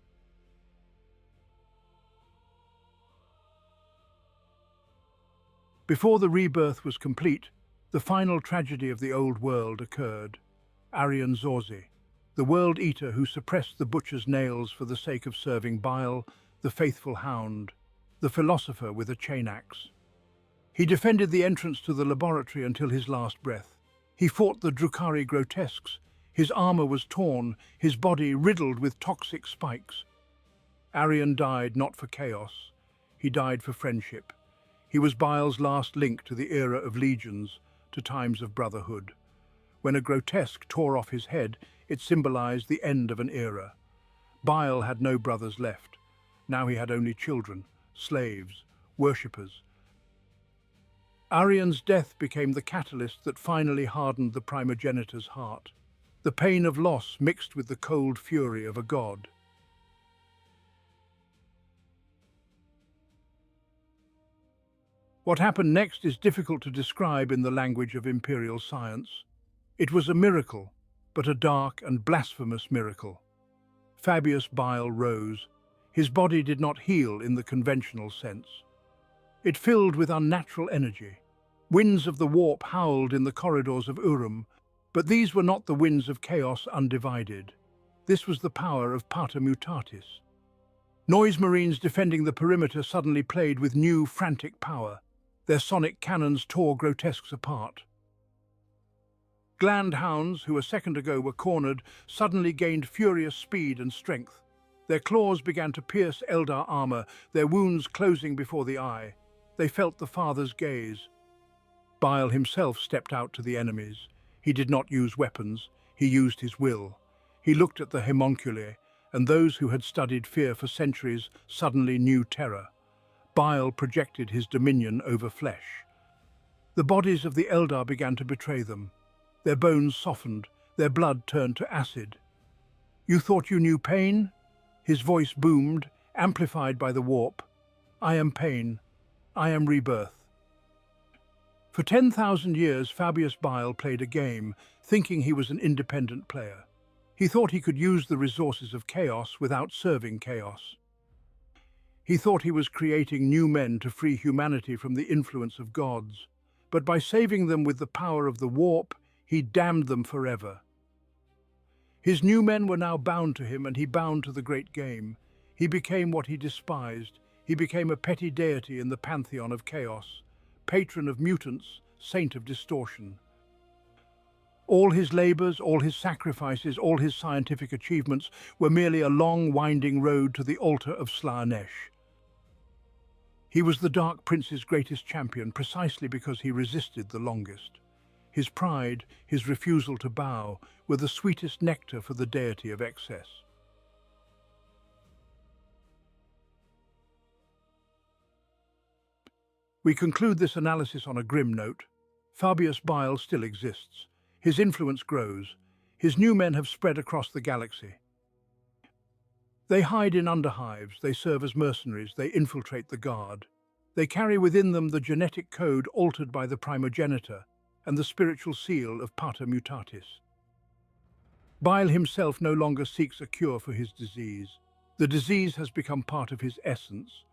Before the rebirth was complete, the final tragedy of the old world occurred. Arian Zorzi, the world eater who suppressed the butcher's nails for the sake of serving Bile, the faithful hound, the philosopher with a chain axe. He defended the entrance to the laboratory until his last breath. He fought the Drukhari grotesques. His armor was torn, his body riddled with toxic spikes. Arian died not for chaos. He died for friendship. He was Bile's last link to the era of legions, to times of brotherhood. When a grotesque tore off his head, it symbolized the end of an era. Bile had no brothers left. Now he had only children, slaves, worshippers. Arian's death became the catalyst that finally hardened the Primogenitor's heart. The pain of loss mixed with the cold fury of a god. What happened next is difficult to describe in the language of Imperial science. It was a miracle, but a dark and blasphemous miracle. Fabius Bile rose. His body did not heal in the conventional sense. It filled with unnatural energy. Winds of the warp howled in the corridors of Urum, but these were not the winds of chaos undivided. This was the power of Pater Mutatis. Noise marines defending the perimeter suddenly played with new, frantic power. Their sonic cannons tore grotesques apart. Gland hounds, who a second ago were cornered, suddenly gained furious speed and strength. Their claws began to pierce Eldar armor, their wounds closing before the eye. They felt the Father's gaze. Bile himself stepped out to the enemies. He did not use weapons, he used his will. He looked at the homunculi, and those who had studied fear for centuries suddenly knew terror. Bile projected his dominion over flesh. The bodies of the Eldar began to betray them. Their bones softened, their blood turned to acid. "You thought you knew pain?" His voice boomed, amplified by the warp. "I am pain. I am rebirth." For 10,000 years, Fabius Bile played a game, thinking he was an independent player. He thought he could use the resources of chaos without serving chaos. He thought he was creating new men to free humanity from the influence of gods, but by saving them with the power of the warp, he damned them forever. His new men were now bound to him, and he bound to the great game. He became what he despised. He became a petty deity in the pantheon of chaos, patron of mutants, saint of distortion. All his labors, all his sacrifices, all his scientific achievements were merely a long, winding road to the altar of Slaanesh. He was the Dark Prince's greatest champion precisely because he resisted the longest. His pride, his refusal to bow, were the sweetest nectar for the deity of excess. We conclude this analysis on a grim note. Fabius Bile still exists. His influence grows. His new men have spread across the galaxy. They hide in underhives, they serve as mercenaries, they infiltrate the guard. They carry within them the genetic code altered by the Primogenitor and the spiritual seal of Pater Mutatis. Bile himself no longer seeks a cure for his disease. The disease has become part of his essence.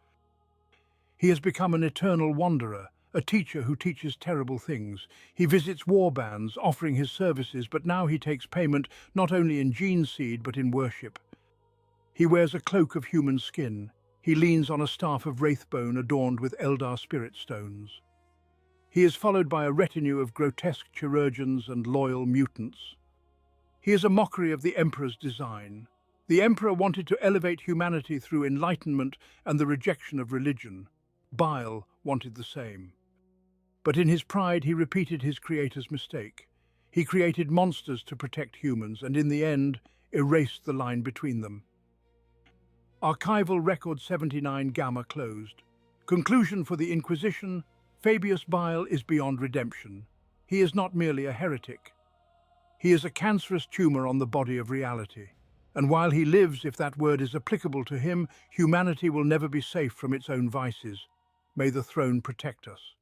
He has become an eternal wanderer, a teacher who teaches terrible things. He visits war bands, offering his services, but now he takes payment not only in gene seed but in worship. He wears a cloak of human skin. He leans on a staff of wraithbone adorned with Eldar spirit stones. He is followed by a retinue of grotesque chirurgeons and loyal mutants. He is a mockery of the Emperor's design. The Emperor wanted to elevate humanity through enlightenment and the rejection of religion. Bile wanted the same. But in his pride he repeated his creator's mistake. He created monsters to protect humans and in the end erased the line between them. Archival Record 79 Gamma closed. Conclusion for the Inquisition: Fabius Bile is beyond redemption. He is not merely a heretic. He is a cancerous tumor on the body of reality. And while he lives, if that word is applicable to him, humanity will never be safe from its own vices. May the throne protect us.